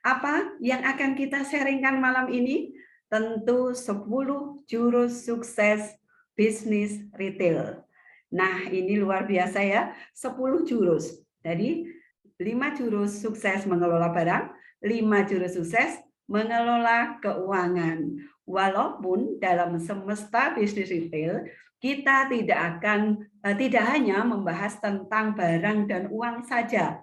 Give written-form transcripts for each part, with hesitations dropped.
Apa yang akan kita sharingkan malam ini? Tentu 10 jurus sukses bisnis retail. Nah, ini luar biasa ya, 10 jurus. Jadi 5 jurus sukses mengelola barang, 5 jurus sukses mengelola keuangan. Walaupun dalam semesta bisnis retail kita tidak hanya membahas tentang barang dan uang saja.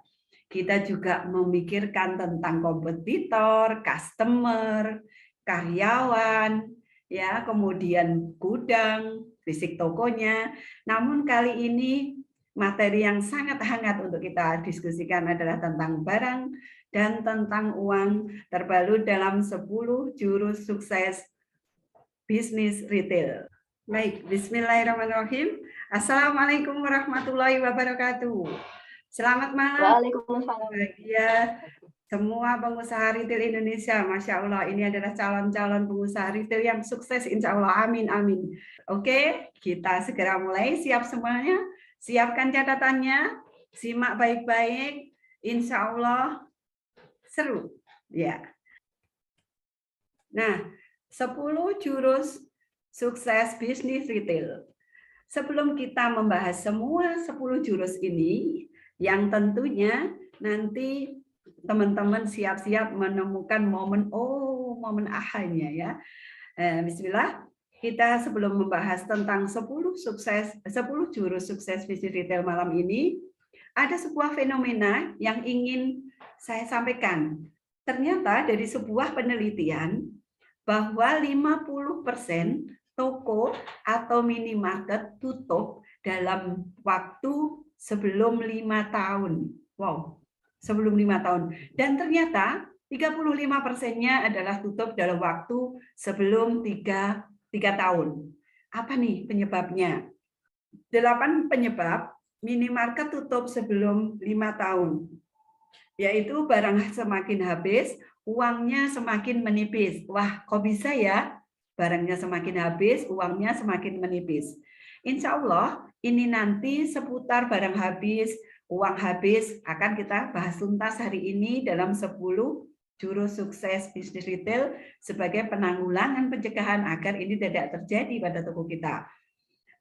Kita juga memikirkan tentang kompetitor, customer, karyawan, ya, kemudian gudang, fisik tokonya. Namun kali ini materi yang sangat hangat untuk kita diskusikan adalah tentang barang dan tentang uang, terbalut dalam 10 jurus sukses bisnis retail. Baik, bismillahirrahmanirrahim. Assalamualaikum warahmatullahi wabarakatuh. Selamat malam. Waalaikumsalam. Bahagia semua pengusaha retail Indonesia. Masya Allah, ini adalah calon-calon pengusaha retail yang sukses, insya Allah. Amin, amin. Oke, kita segera mulai. Siap semuanya? Siapkan catatannya, simak baik-baik. Insya Allah seru. Ya. Nah, 10 jurus sukses bisnis retail. Sebelum kita membahas semua 10 jurus ini, yang tentunya nanti teman-teman siap-siap menemukan momen ahanya ya. Bismillah. Kita sebelum membahas tentang 10 jurus sukses bisnis retail malam ini, ada sebuah fenomena yang ingin saya sampaikan. Ternyata dari sebuah penelitian bahwa 50% toko atau minimarket tutup dalam waktu sebelum 5 tahun. Wow, sebelum 5 tahun. Dan ternyata 35%-nya adalah tutup dalam waktu sebelum 3 tahun. Apa nih penyebabnya? 8 penyebab minimarket tutup sebelum 5 tahun. Yaitu barang semakin habis, uangnya semakin menipis. Wah, kok bisa ya? Barangnya semakin habis, uangnya semakin menipis. Insya Allah, ini nanti seputar barang habis, uang habis, akan kita bahas tuntas hari ini dalam 10 jurus sukses bisnis retail sebagai penanggulangan pencegahan agar ini tidak terjadi pada toko kita.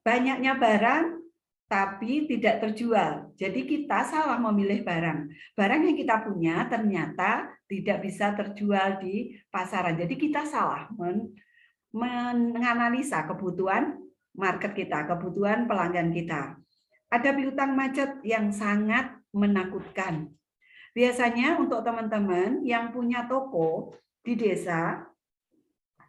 Banyaknya barang, tapi tidak terjual. Jadi kita salah memilih barang. Barang yang kita punya ternyata tidak bisa terjual di pasaran. Jadi kita salah menganalisa kebutuhan market kita, kebutuhan pelanggan kita. Ada piutang macet yang sangat menakutkan. Biasanya untuk teman-teman yang punya toko di desa,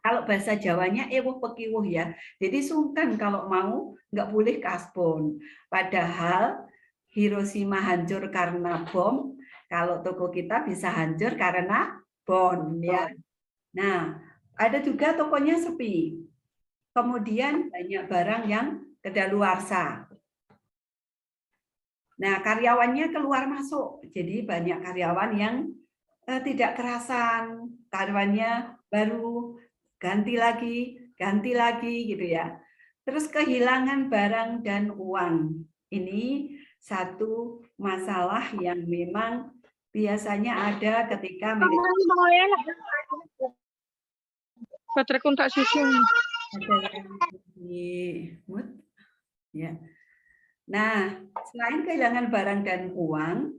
kalau bahasa Jawanya ewuh pekiwuh ya. Jadi sungkan kalau mau nggak boleh kasbon. Padahal Hiroshima hancur karena bom, kalau toko kita bisa hancur karena bon ya. Nah, ada juga tokonya sepi. Kemudian banyak barang yang kedaluarsa. Nah, karyawannya keluar masuk. Jadi banyak karyawan yang tidak kerasan, karyawannya baru ganti lagi gitu ya. Terus kehilangan barang dan uang. Ini satu masalah yang memang biasanya ada ketika baterai kontak susun. Ya. Nah, selain kehilangan barang dan uang,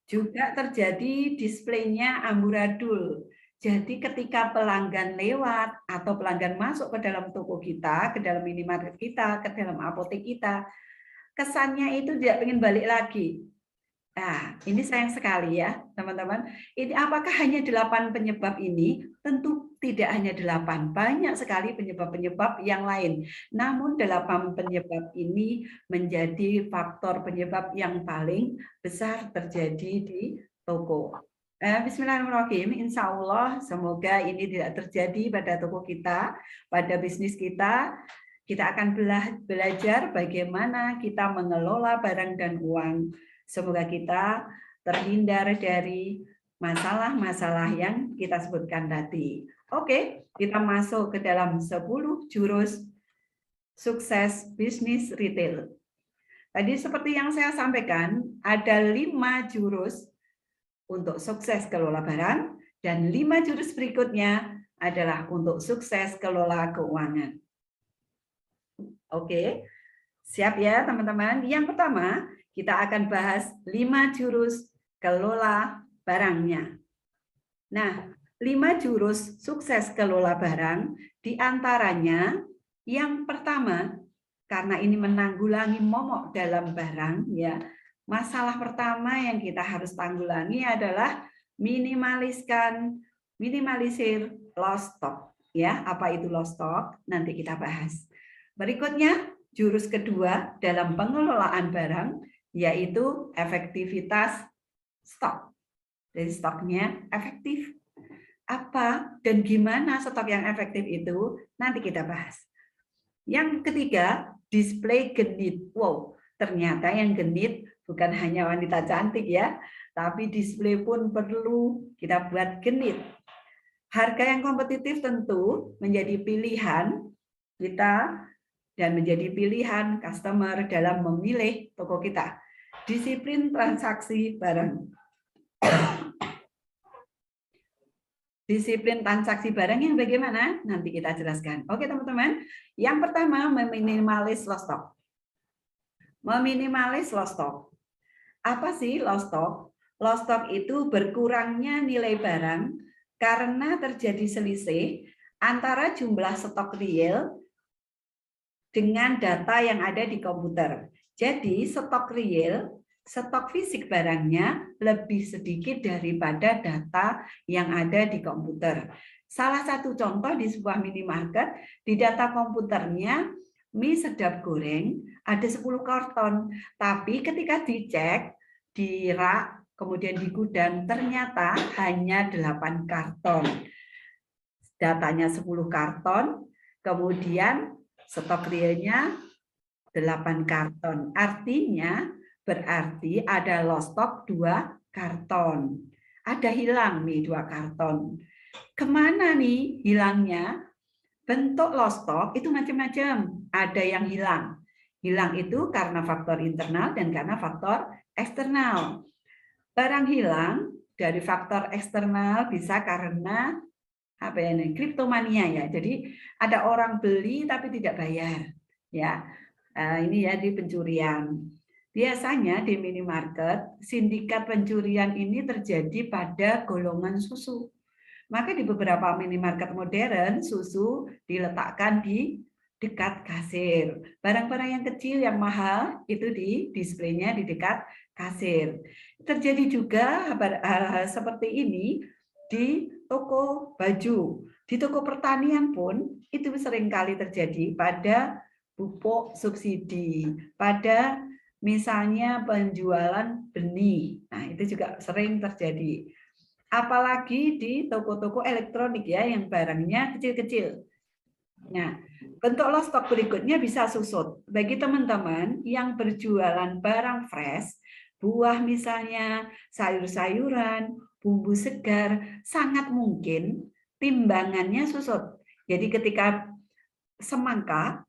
juga terjadi displaynya amburadul. Jadi ketika pelanggan lewat atau pelanggan masuk ke dalam toko kita, ke dalam minimarket kita, ke dalam apotek kita, kesannya itu tidak ingin balik lagi. Nah, ini sayang sekali ya, teman-teman. Ini apakah hanya 8 penyebab ini? Tentu tidak hanya 8, banyak sekali penyebab-penyebab yang lain. Namun 8 penyebab ini menjadi faktor penyebab yang paling besar terjadi di toko. Bismillahirrahmanirrahim. Insya Allah semoga ini tidak terjadi pada toko kita, pada bisnis kita. Kita akan belajar bagaimana kita mengelola barang dan uang. Semoga kita terhindar dari masalah-masalah yang kita sebutkan tadi. Oke, kita masuk ke dalam 10 jurus sukses bisnis retail. Tadi seperti yang saya sampaikan, ada 5 jurus untuk sukses kelola barang Dan 5 jurus berikutnya adalah untuk sukses kelola keuangan. Oke, siap ya teman-teman? Yang pertama, kita akan bahas 5 jurus kelola barangnya. Nah, 5 jurus sukses kelola barang, diantaranya yang pertama, karena ini menanggulangi momok dalam barang, ya. Masalah pertama yang kita harus tanggulangi adalah minimalisir loss stock. Ya, apa itu loss stock? Nanti kita bahas. Berikutnya, jurus kedua dalam pengelolaan barang, yaitu efektivitas stok. Jadi stoknya efektif. Apa dan gimana stok yang efektif itu nanti kita bahas. Yang ketiga, display genit. Wow, ternyata yang genit bukan hanya wanita cantik ya, tapi display pun perlu kita buat genit. Harga yang kompetitif tentu menjadi pilihan kita dan menjadi pilihan customer dalam memilih toko kita. Disiplin transaksi barang. Disiplin transaksi barang yang bagaimana? Nanti kita jelaskan. Oke teman-teman, yang pertama meminimalis loss stock. Meminimalis loss stock. Apa sih loss stock? Loss stock itu berkurangnya nilai barang karena terjadi selisih antara jumlah stok real dengan data yang ada di komputer. Jadi stok real, stok fisik barangnya lebih sedikit daripada data yang ada di komputer. Salah satu contoh di sebuah minimarket, di data komputernya mie sedap goreng ada 10 karton, tapi ketika dicek di rak, kemudian di gudang, ternyata hanya 8 karton. Datanya 10 karton, kemudian stok realnya 8 karton. Artinya berarti ada loss stock 2 karton. Ada hilang nih 2 karton. Kemana nih hilangnya? Bentuk loss stock itu macam-macam. Ada yang hilang. Hilang itu karena faktor internal dan karena faktor eksternal. Barang hilang dari faktor eksternal bisa karena apa ya, kriptomania ya. Jadi ada orang beli tapi tidak bayar. Ya. Ini ya di pencurian. Biasanya di minimarket, sindikat pencurian ini terjadi pada golongan susu. Maka di beberapa minimarket modern, susu diletakkan di dekat kasir. Barang-barang yang kecil, yang mahal, itu di displaynya di dekat kasir. Terjadi juga hal-hal seperti ini di toko baju. Di toko pertanian pun, itu seringkali terjadi pada pupuk subsidi, pada misalnya penjualan benih. Nah, itu juga sering terjadi. Apalagi di toko-toko elektronik ya, yang barangnya kecil-kecil. Nah, bentuk loss stock berikutnya bisa susut. Bagi teman-teman yang berjualan barang fresh, buah misalnya, sayur-sayuran, bumbu segar, sangat mungkin timbangannya susut. Jadi ketika semangka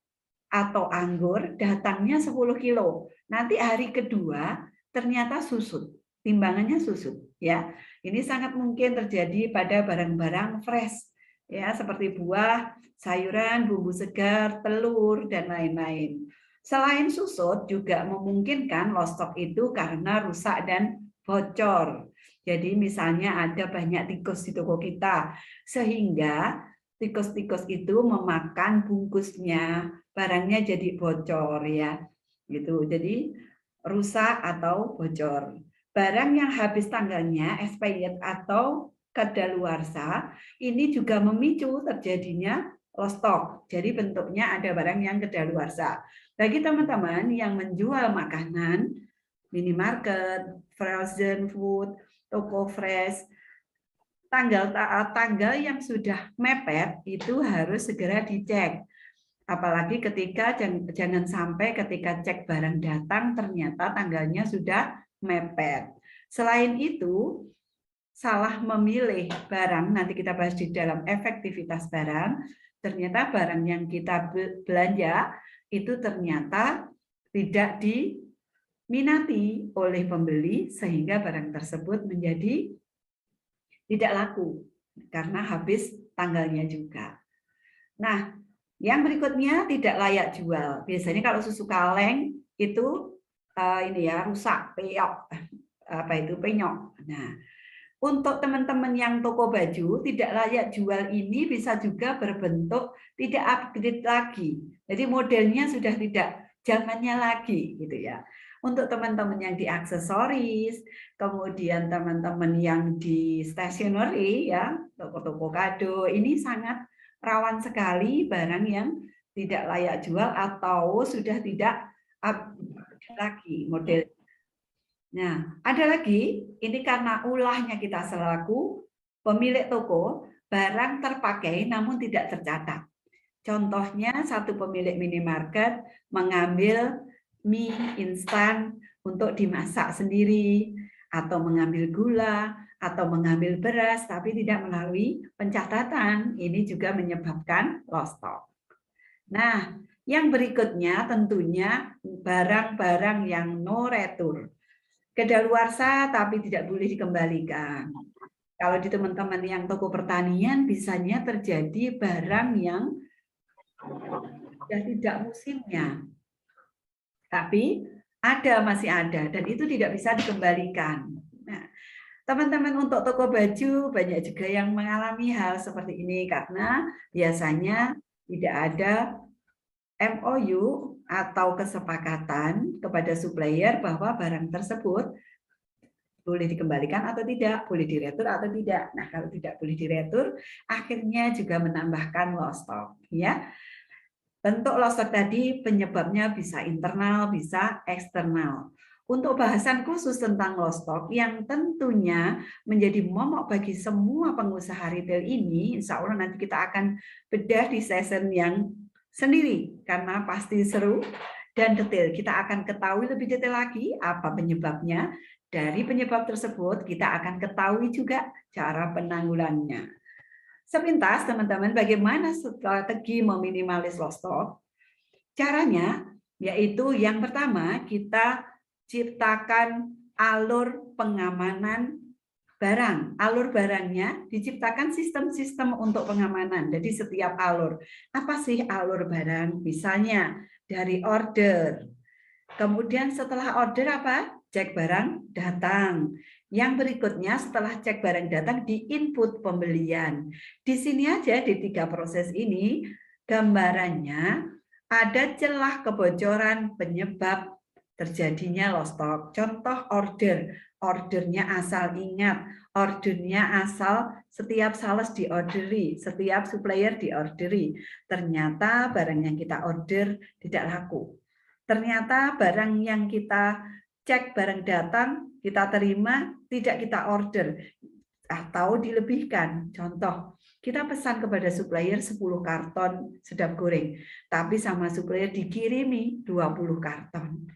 atau anggur datangnya 10 kilo, nanti hari kedua ternyata susut, timbangannya susut ya. Ini sangat mungkin terjadi pada barang-barang fresh ya, seperti buah, sayuran, bumbu segar, telur dan lain-lain. Selain susut juga memungkinkan loss stock itu karena rusak dan bocor. Jadi misalnya ada banyak tikus di toko kita sehingga tikus-tikus itu memakan bungkusnya, barangnya jadi bocor ya. Gitu. Jadi rusak atau bocor. Barang yang habis tanggalnya expired atau kadaluarsa ini juga memicu terjadinya loss stock. Jadi bentuknya ada barang yang kadaluarsa. Bagi teman-teman yang menjual makanan, minimarket, frozen food, toko fresh, tanggal yang sudah mepet itu harus segera dicek. Apalagi ketika jangan sampai ketika cek barang datang ternyata tanggalnya sudah mepet. Selain itu, salah memilih barang, nanti kita bahas di dalam efektivitas barang, ternyata barang yang kita belanja itu ternyata tidak diminati oleh pembeli sehingga barang tersebut menjadi tidak laku karena habis tanggalnya juga. Nah, yang berikutnya tidak layak jual. Biasanya kalau susu kaleng itu ini ya rusak, peok, penyok. Nah, untuk teman-teman yang toko baju, tidak layak jual ini bisa juga berbentuk tidak upgrade lagi. Jadi modelnya sudah tidak zamannya lagi gitu ya. Untuk teman-teman yang di aksesoris, kemudian teman-teman yang di stationery ya, toko-toko kado, ini sangat rawan sekali barang yang tidak layak jual atau sudah tidak upgrade lagi model. Nah, ada lagi, ini karena ulahnya kita selaku pemilik toko, barang terpakai namun tidak tercatat. Contohnya, satu pemilik minimarket mengambil mie instan untuk dimasak sendiri, atau mengambil gula, atau mengambil beras, tapi tidak melalui pencatatan. Ini juga menyebabkan lost stock. Nah, yang berikutnya tentunya barang-barang yang no return. Kedaluarsa tapi tidak boleh dikembalikan. Kalau di teman-teman yang toko pertanian, bisanya terjadi barang yang sudah tidak musimnya. Tapi masih ada, dan itu tidak bisa dikembalikan. Nah, teman-teman untuk toko baju, banyak juga yang mengalami hal seperti ini, karena biasanya tidak ada MOU atau kesepakatan kepada supplier bahwa barang tersebut boleh dikembalikan atau tidak, boleh diretur atau tidak. Nah, kalau tidak boleh diretur, akhirnya juga menambahkan lost stock. Ya. Bentuk lost stock tadi penyebabnya bisa internal, bisa eksternal. Untuk bahasan khusus tentang lost stock yang tentunya menjadi momok bagi semua pengusaha retail ini, insya Allah nanti kita akan bedah di session yang sendiri, karena pasti seru dan detail. Kita akan ketahui lebih detail lagi apa penyebabnya. Dari penyebab tersebut, kita akan ketahui juga cara penanggulangannya. Sepintas, teman-teman, bagaimana strategi meminimalis lost stock? Caranya, yaitu yang pertama, kita ciptakan alur pengamanan barang. Alur barangnya diciptakan sistem-sistem untuk pengamanan. Jadi setiap alur. Apa sih alur barang? Misalnya dari order. Kemudian setelah order apa? Cek barang datang. Yang berikutnya setelah cek barang datang di input pembelian. Di sini aja di 3 proses ini gambarannya ada celah kebocoran penyebab terjadinya lost stock. Contoh order. Ordernya asal ingat, ordernya asal setiap sales diorderi, setiap supplier diorderi. Ternyata barang yang kita order tidak laku. Ternyata barang yang kita cek barang datang, kita terima, tidak kita order atau dilebihkan. Contoh, kita pesan kepada supplier 10 karton sedap goreng, tapi sama supplier dikirimi 20 karton.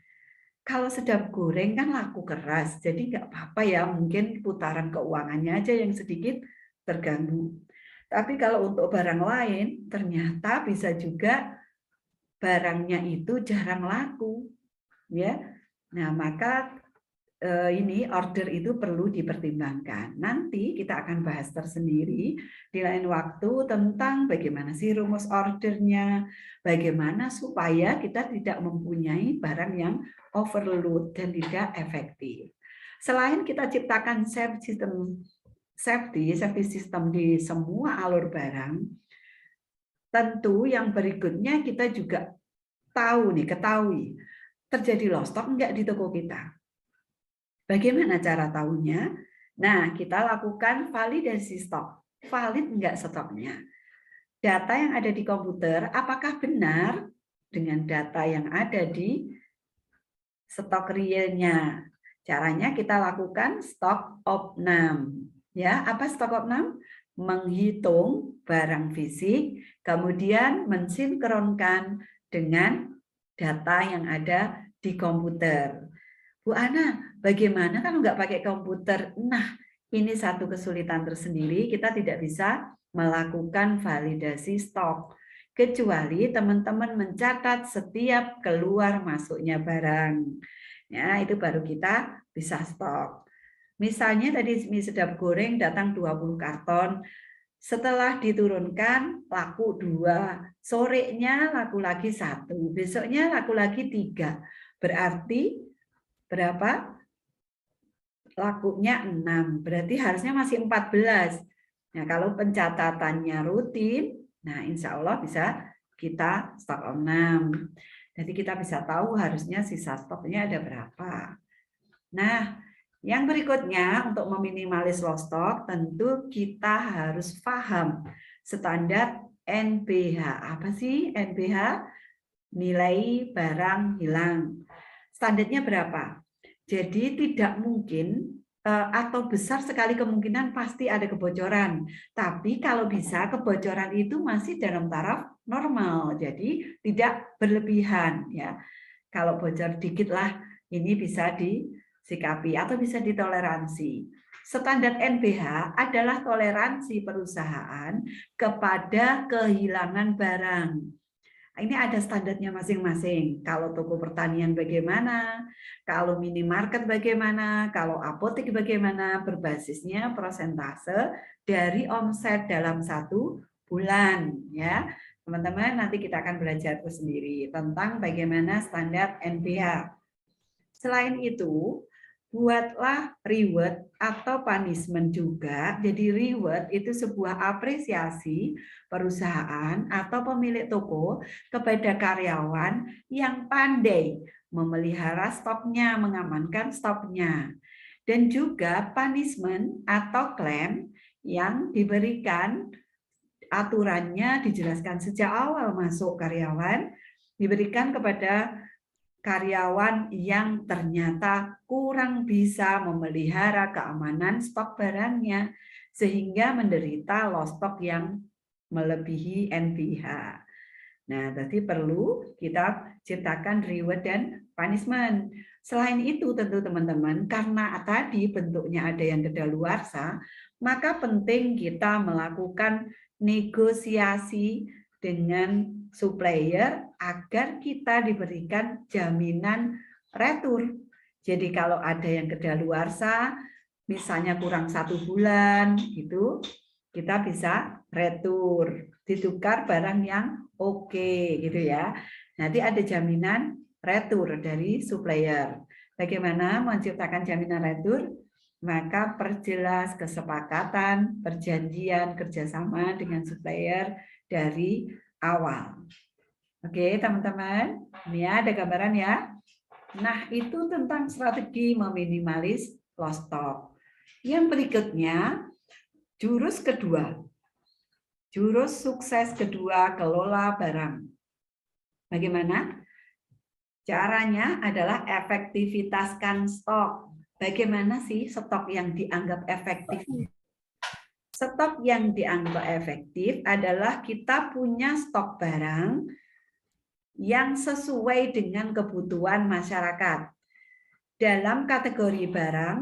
Kalau sedap goreng kan laku keras, jadi nggak apa-apa ya, mungkin putaran keuangannya aja yang sedikit terganggu. Tapi kalau untuk barang lain, ternyata bisa juga barangnya itu jarang laku, ya. Nah, maka ini order itu perlu dipertimbangkan. Nanti kita akan bahas tersendiri di lain waktu tentang bagaimana sih rumus ordernya, bagaimana supaya kita tidak mempunyai barang yang overload dan tidak efektif. Selain kita ciptakan safety system di semua alur barang, tentu yang berikutnya kita juga ketahui terjadi lost stock enggak di toko kita. Bagaimana cara tahunya? Nah, kita lakukan validasi stok. Valid enggak stoknya? Data yang ada di komputer, apakah benar dengan data yang ada di stok realnya? Caranya kita lakukan stok opnam. Ya, apa stok opnam? Menghitung barang fisik, kemudian mensinkronkan dengan data yang ada di komputer. Bu Ana, bagaimana kalau nggak pakai komputer? Nah, ini satu kesulitan tersendiri, kita tidak bisa melakukan validasi stok. Kecuali teman-teman mencatat setiap keluar masuknya barang. Ya, itu baru kita bisa stok. Misalnya tadi mie sedap goreng datang 20 karton, setelah diturunkan laku 2, sorenya laku lagi 1, besoknya laku lagi 3. Berarti berapa? Lakunya 6, berarti harusnya masih 14. Nah, kalau pencatatannya rutin, nah insya Allah bisa kita stok 6. Jadi kita bisa tahu harusnya sisa stoknya ada berapa. Nah, yang berikutnya untuk meminimalis lost stock tentu kita harus paham standar NBH. Apa sih NBH? Nilai barang hilang. Standarnya berapa? Jadi tidak mungkin atau besar sekali kemungkinan pasti ada kebocoran. Tapi kalau bisa kebocoran itu masih dalam taraf normal. Jadi tidak berlebihan ya. Kalau bocor dikit lah ini bisa disikapi atau bisa ditoleransi. Standar NBH adalah toleransi perusahaan kepada kehilangan barang. Ini ada standarnya masing-masing. Kalau toko pertanian bagaimana, kalau minimarket bagaimana, kalau apotek bagaimana, berbasisnya persentase dari omset dalam 1 bulan. Ya, teman-teman, nanti kita akan belajar sendiri tentang bagaimana standar NBH. Selain itu, buatlah reward atau punishment juga. Jadi reward itu sebuah apresiasi perusahaan atau pemilik toko kepada karyawan yang pandai memelihara stoknya, mengamankan stoknya. Dan juga punishment atau klaim yang diberikan, aturannya dijelaskan sejak awal masuk karyawan, diberikan kepada karyawan yang ternyata kurang bisa memelihara keamanan stok barangnya sehingga menderita lost stock yang melebihi NBH. Nah, berarti perlu kita ciptakan reward dan punishment. Selain itu tentu teman-teman, karena tadi bentuknya ada yang kedaluarsa, maka penting kita melakukan negosiasi dengan supplier agar kita diberikan jaminan retur. Jadi kalau ada yang kedaluarsa, misalnya kurang 1 bulan, gitu, kita bisa retur, ditukar barang yang oke, gitu ya. Nanti ada jaminan retur dari supplier. Bagaimana menciptakan jaminan retur? Maka perjelas kesepakatan, perjanjian, kerjasama dengan supplier dari awal. Oke, teman-teman. Ini ada gambaran ya. Nah, itu tentang strategi meminimalis lost stock. Yang berikutnya, jurus kedua. Jurus sukses kedua, kelola barang. Bagaimana? Caranya adalah efektivitaskan stok. Bagaimana sih stok yang dianggap efektif? Stok yang dianggap efektif adalah kita punya stok barang yang sesuai dengan kebutuhan masyarakat. Dalam kategori barang,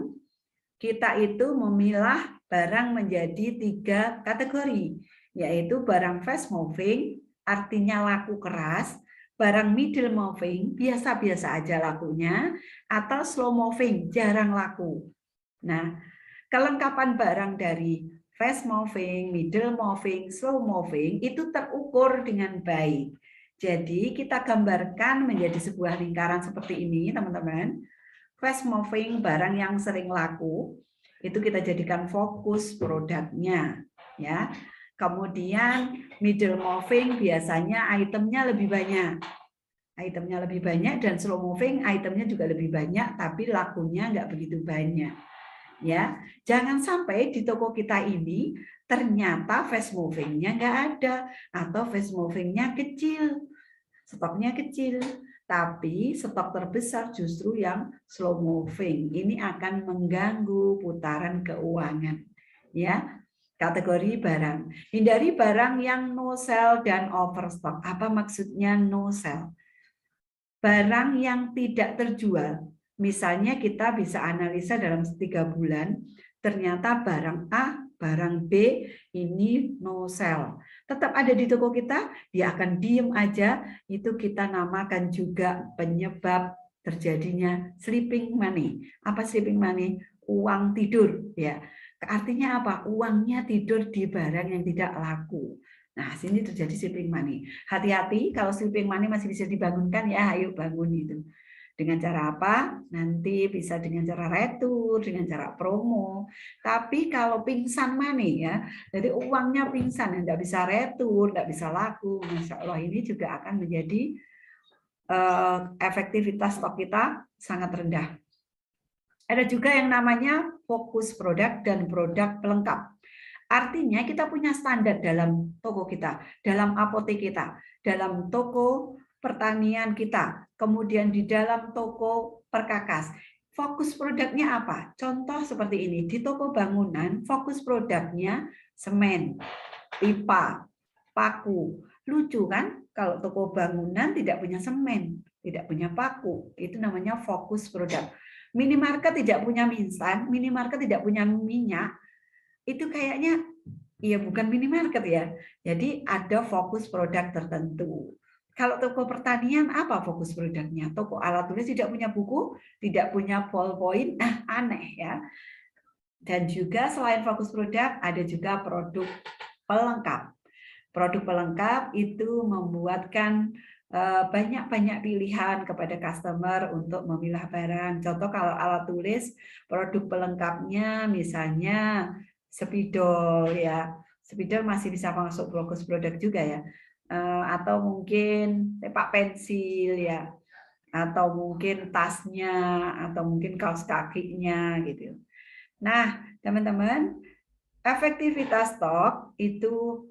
kita itu memilah barang menjadi 3 kategori, yaitu barang fast moving, artinya laku keras, barang middle moving, biasa-biasa aja lakunya, atau slow moving, jarang laku. Nah, kelengkapan barang dari fast moving, middle moving, slow moving itu terukur dengan baik. Jadi kita gambarkan menjadi sebuah lingkaran seperti ini, teman-teman. Fast moving, barang yang sering laku, itu kita jadikan fokus produknya, ya. Kemudian middle moving biasanya itemnya lebih banyak. Itemnya lebih banyak, dan slow moving itemnya juga lebih banyak, tapi lakunya nggak begitu banyak. Ya, jangan sampai di toko kita ini ternyata fast movingnya nggak ada atau fast movingnya kecil, stoknya kecil, tapi stok terbesar justru yang slow moving. Ini akan mengganggu putaran keuangan. Ya, kategori barang. Hindari barang yang no sell dan overstock. Apa maksudnya no sell? Barang yang tidak terjual. Misalnya kita bisa analisa dalam 3 bulan, ternyata barang A, barang B ini no sell. Tetap ada di toko kita, dia akan diem aja, itu kita namakan juga penyebab terjadinya sleeping money. Apa sleeping money? uang tidur, ya. Artinya apa? Uangnya tidur di barang yang tidak laku. Nah, sini terjadi sleeping money. Hati-hati kalau sleeping money masih bisa dibangunkan ya, ayo bangun itu. Dengan cara apa? Nanti bisa dengan cara retur, dengan cara promo. Tapi kalau pingsan money ya, jadi uangnya pingsan, tidak bisa retur, tidak bisa laku, Masya Allah ini juga akan menjadi efektivitas stok kita sangat rendah. Ada juga yang namanya fokus produk dan produk pelengkap. Artinya kita punya standar dalam toko kita, dalam apotek kita, dalam toko pertanian kita, kemudian di dalam toko perkakas. Fokus produknya apa? Contoh seperti ini, di toko bangunan fokus produknya semen, pipa, paku. Lucu kan? Kalau toko bangunan tidak punya semen, tidak punya paku, itu namanya fokus produk. Minimarket tidak punya mie instan, minimarket tidak punya minyak, itu kayaknya ya bukan minimarket ya. Jadi ada fokus produk tertentu. Kalau toko pertanian apa fokus produknya? Toko alat tulis tidak punya buku, tidak punya ballpoint, aneh ya. Dan juga selain fokus produk ada juga produk pelengkap. Produk pelengkap itu membuatkan banyak-banyak pilihan kepada customer untuk memilah barang. Contoh kalau alat tulis, produk pelengkapnya misalnya spidol ya. Spidol masih bisa masuk fokus produk juga ya. Atau mungkin tepak pensil ya. Atau mungkin tasnya, atau mungkin kaos kakinya gitu. Nah, teman-teman, efektivitas stok itu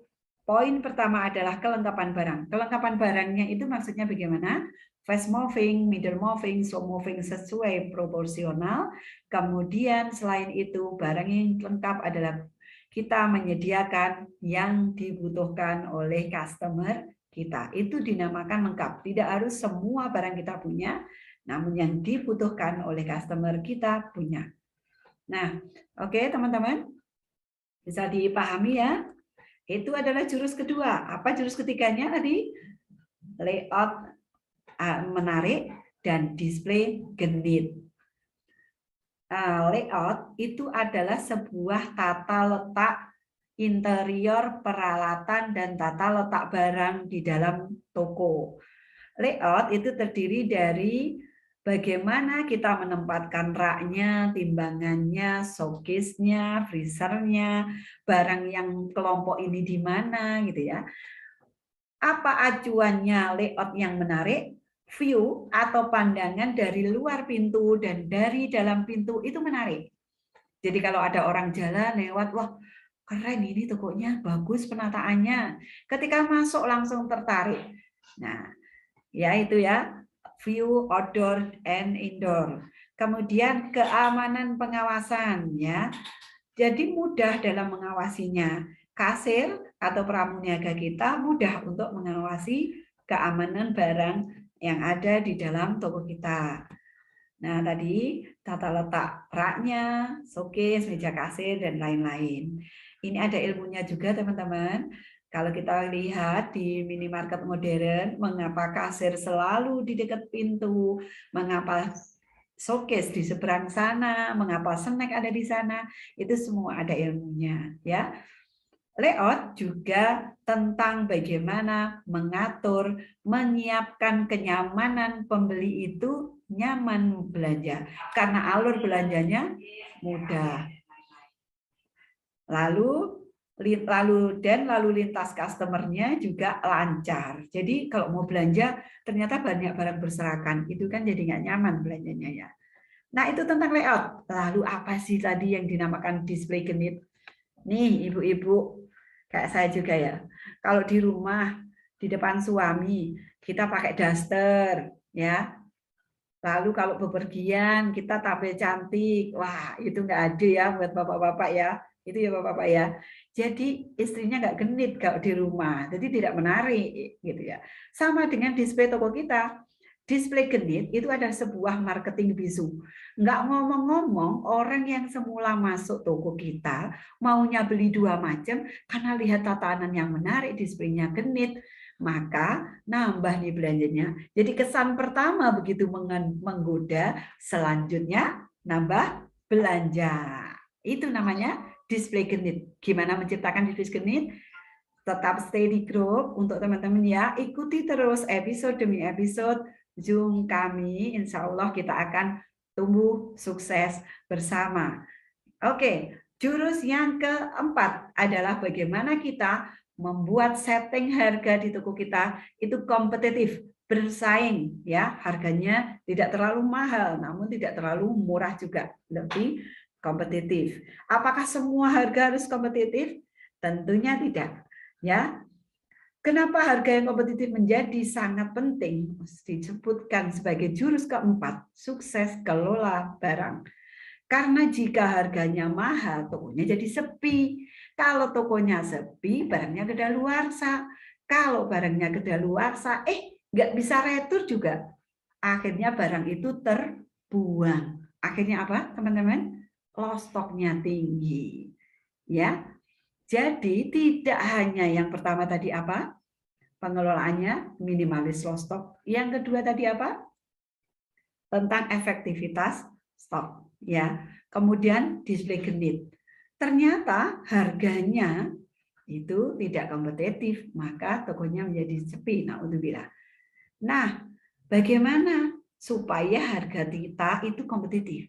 poin pertama adalah kelengkapan barang. Kelengkapan barangnya itu maksudnya bagaimana? Fast moving, middle moving, slow moving sesuai proporsional. Kemudian selain itu barang yang lengkap adalah kita menyediakan yang dibutuhkan oleh customer kita. Itu dinamakan lengkap. Tidak harus semua barang kita punya, namun yang dibutuhkan oleh customer kita punya. Nah, oke teman-teman. Bisa dipahami ya? Itu adalah jurus kedua. Apa jurus ketiganya tadi? Layout menarik dan display genit. Layout itu adalah sebuah tata letak interior peralatan dan tata letak barang di dalam toko. Layout itu terdiri dari bagaimana kita menempatkan raknya, timbangannya, showcase-nya, freezer-nya, barang yang kelompok ini di mana gitu ya. Apa acuannya layout yang menarik? View atau pandangan dari luar pintu dan dari dalam pintu itu menarik. Jadi kalau ada orang jalan lewat, wah keren ini tokonya, bagus penataannya. Ketika masuk langsung tertarik. Nah, ya itu ya, view outdoor and indoor. Kemudian keamanan pengawasan ya. Jadi mudah dalam mengawasinya. Kasir atau pramuniaga kita mudah untuk mengawasi keamanan barang yang ada di dalam toko kita. Nah, tadi tata letak raknya, showcase, meja kasir, dan lain-lain. Ini ada ilmunya juga, teman-teman. Kalau kita lihat di minimarket modern, mengapa kasir selalu di dekat pintu, mengapa showcase di seberang sana, mengapa snack ada di sana, itu semua ada ilmunya. Ya. Layout juga tentang bagaimana mengatur, menyiapkan kenyamanan pembeli itu nyaman belanja. Karena alur belanjanya mudah. Lalu lintas customernya juga lancar. Jadi kalau mau belanja ternyata banyak barang berserakan, itu kan jadi nggak nyaman belanjanya ya. Nah itu tentang layout. Lalu apa sih tadi yang dinamakan display genit? Nih ibu-ibu, kayak saya juga ya. Kalau di rumah, di depan suami, kita pakai daster, ya. Lalu kalau bepergian, kita tampil cantik. Wah, itu nggak ada ya buat bapak-bapak ya. Itu ya bapak-bapak ya. Jadi istrinya nggak genit kalau di rumah. Jadi tidak menarik gitu ya. Sama dengan display toko kita. Display genit itu adalah sebuah marketing bisu. Nggak ngomong-ngomong, orang yang semula masuk toko kita maunya beli dua macam karena lihat tatanan yang menarik, displaynya genit, maka nambah nih belanjanya. Jadi kesan pertama begitu menggoda, selanjutnya nambah belanja. Itu namanya display genit. Gimana menciptakan display genit? Tetap stay di grup untuk teman-teman ya. Ikuti terus episode demi episode Zoom kami. Insya Allah kita akan tumbuh sukses bersama. Oke, jurus yang keempat adalah bagaimana kita membuat setting harga di toko kita itu kompetitif, bersaing ya, harganya tidak terlalu mahal namun tidak terlalu murah juga, lebih kompetitif. Apakah semua harga harus kompetitif? Tentunya tidak, ya. Kenapa harga yang kompetitif menjadi sangat penting? Disebutkan sebagai jurus keempat, sukses kelola barang. Karena jika harganya mahal, tokonya jadi sepi. Kalau tokonya sepi, barangnya kedaluarsa. Kalau barangnya kedaluarsa, nggak bisa retur juga. Akhirnya barang itu terbuang. Akhirnya apa, teman-teman? Loss stock-nya tinggi. Ya, jadi tidak hanya yang pertama tadi apa? Pengelolaannya minimalis loss stock. Yang kedua tadi apa? Tentang efektivitas stok. Ya, kemudian display genit. Ternyata harganya itu tidak kompetitif, maka tokonya menjadi sepi. Nah, bagaimana supaya harga kita itu kompetitif?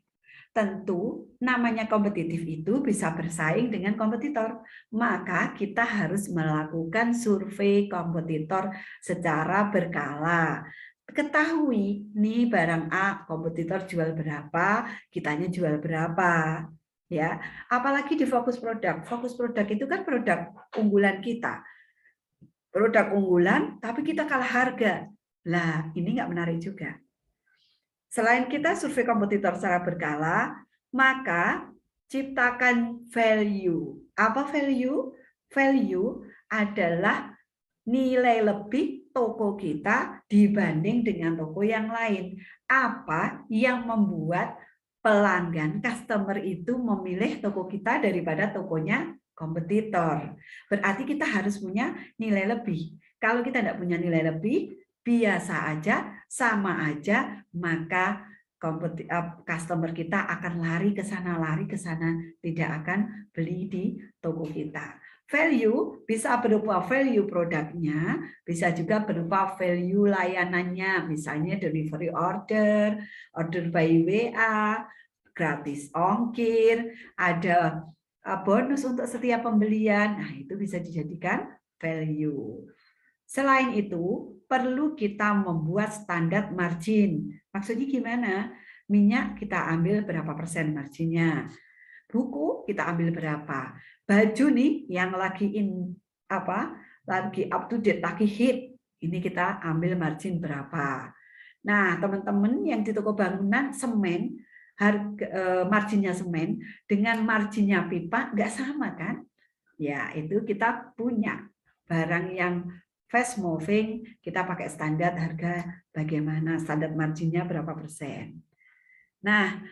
Tentu namanya kompetitif itu bisa bersaing dengan kompetitor. Maka kita harus melakukan survei kompetitor secara berkala. Ketahui nih barang A kompetitor jual berapa, kitanya jual berapa. Ya, apalagi di fokus produk. Fokus produk itu kan produk unggulan kita. Produk unggulan tapi kita kalah harga. Lah, ini nggak menarik juga. Selain kita survei kompetitor secara berkala, maka ciptakan value. Apa value? Value adalah nilai lebih toko kita dibanding dengan toko yang lain. Apa yang membuat pelanggan, customer itu memilih toko kita daripada tokonya kompetitor. Berarti kita harus punya nilai lebih. Kalau kita tidak punya nilai lebih, biasa aja, sama aja, maka customer kita akan lari ke sana, tidak akan beli di toko kita. Value bisa berupa value produknya, bisa juga berupa value layanannya, misalnya delivery order, order by WA, gratis ongkir, ada bonus untuk setiap pembelian. Nah, itu bisa dijadikan value. Selain itu, perlu kita membuat standar margin. Maksudnya gimana? Minyak kita ambil berapa persen marginnya? Buku kita ambil berapa? Baju nih yang lagi lagi up to date, lagi hit, ini kita ambil margin berapa? Nah, teman-teman yang di toko bangunan semen, harga marginnya semen dengan marginnya pipa nggak sama kan? Ya, itu kita punya barang yang fast moving, kita pakai standar harga bagaimana, standar marginnya berapa persen. Nah,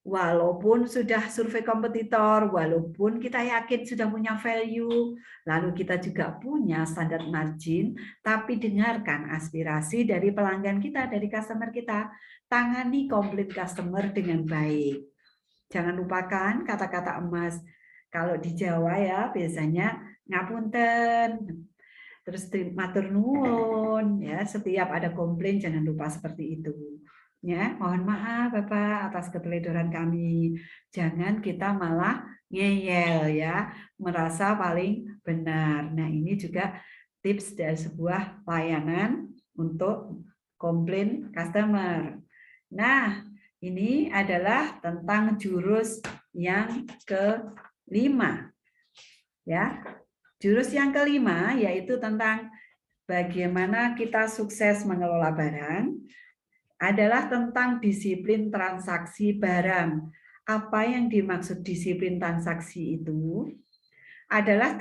walaupun sudah survei kompetitor, walaupun kita yakin sudah punya value, lalu kita juga punya standar margin, tapi dengarkan aspirasi dari pelanggan kita, dari customer kita. Tangani komplain customer dengan baik. Jangan lupakan kata-kata emas. Kalau di Jawa ya biasanya ngapunten, terus matur nuwun, ya, setiap ada komplain jangan lupa seperti itu. Ya, mohon maaf Bapak atas keteledoran kami. Jangan kita malah ngeyel ya, merasa paling benar. Nah, ini juga tips dari sebuah layanan untuk komplain customer. Nah, ini adalah tentang jurus yang kelima. Ya. Jurus yang kelima yaitu tentang bagaimana kita sukses mengelola barang, adalah tentang disiplin transaksi barang. Apa yang dimaksud disiplin transaksi itu? Adalah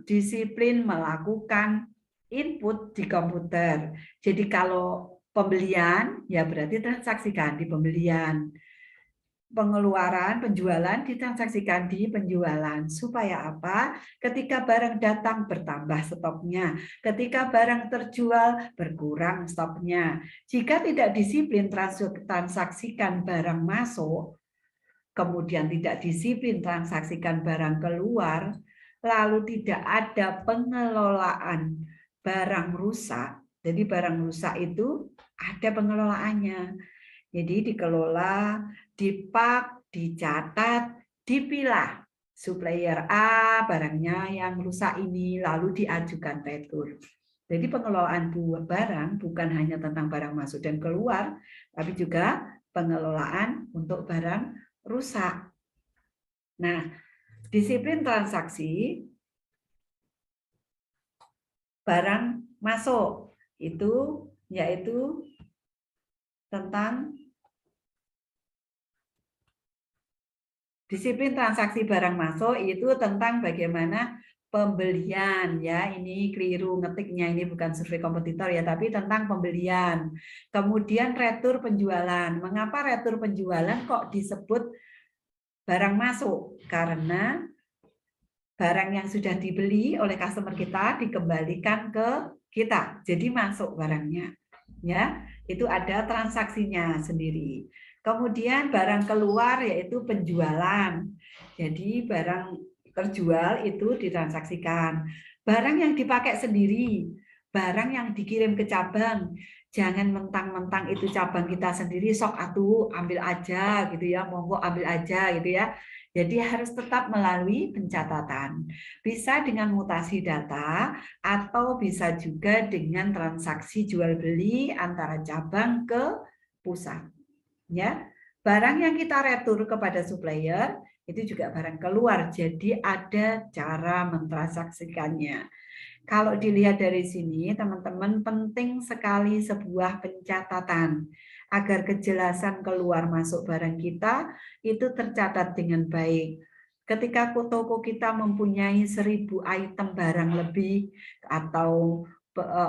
disiplin melakukan input di komputer. Jadi kalau pembelian, ya berarti transaksikan di pembelian. Pengeluaran, penjualan ditransaksikan di penjualan. Supaya apa? Ketika barang datang bertambah stoknya. Ketika barang terjual berkurang stoknya. Jika tidak disiplin transaksikan barang masuk, kemudian tidak disiplin transaksikan barang keluar, lalu tidak ada pengelolaan barang rusak. Jadi barang rusak itu ada pengelolaannya. Jadi dikelola, dipak, dicatat, dipilah. Supplier A barangnya yang rusak ini lalu diajukan retur. Jadi pengelolaan barang bukan hanya tentang barang masuk dan keluar, tapi juga pengelolaan untuk barang rusak. Nah, disiplin transaksi barang masuk itu yaitu tentang disiplin transaksi barang masuk itu tentang bagaimana pembelian ya, ini keliru ngetiknya, ini bukan survei kompetitor ya, tapi tentang pembelian. Kemudian retur penjualan. Mengapa retur penjualan kok disebut barang masuk? Karena barang yang sudah dibeli oleh customer kita dikembalikan ke kita. Jadi masuk barangnya. Ya, itu ada transaksinya sendiri. Kemudian barang keluar yaitu penjualan. Jadi barang terjual itu ditransaksikan. Barang yang dipakai sendiri, barang yang dikirim ke cabang, jangan mentang-mentang itu cabang kita sendiri, sok atuh ambil aja gitu ya, monggo ambil aja gitu ya. Jadi harus tetap melalui pencatatan. Bisa dengan mutasi data atau bisa juga dengan transaksi jual beli antara cabang ke pusat. Ya, barang yang kita retur kepada supplier itu juga barang keluar. Jadi ada cara mentransaksikannya. Kalau dilihat dari sini, teman-teman, penting sekali sebuah pencatatan agar kejelasan keluar masuk barang kita itu tercatat dengan baik. Ketika toko kita mempunyai 1000 item barang lebih atau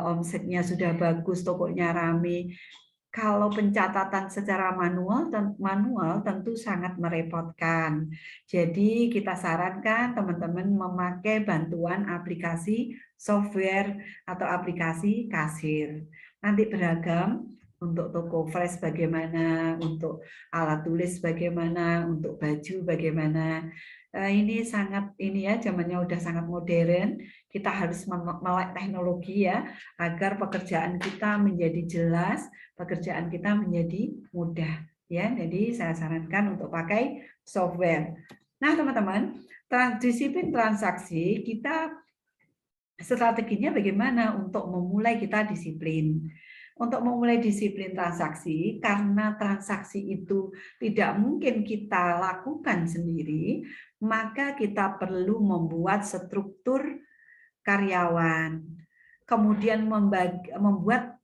omsetnya sudah bagus, tokonya rame, kalau pencatatan secara manual tentu sangat merepotkan. Jadi kita sarankan teman-teman memakai bantuan aplikasi software atau aplikasi kasir. Nanti beragam untuk toko flash bagaimana, untuk alat tulis bagaimana, untuk baju bagaimana. Ini sangat ya zamannya udah sangat modern. Kita harus melek teknologi ya agar pekerjaan kita menjadi jelas, pekerjaan kita menjadi mudah ya. Jadi saya sarankan untuk pakai software. Nah, teman-teman, disiplin transaksi kita strateginya bagaimana untuk memulai kita disiplin. Untuk memulai disiplin transaksi, karena transaksi itu tidak mungkin kita lakukan sendiri, maka kita perlu membuat struktur karyawan. Kemudian membuat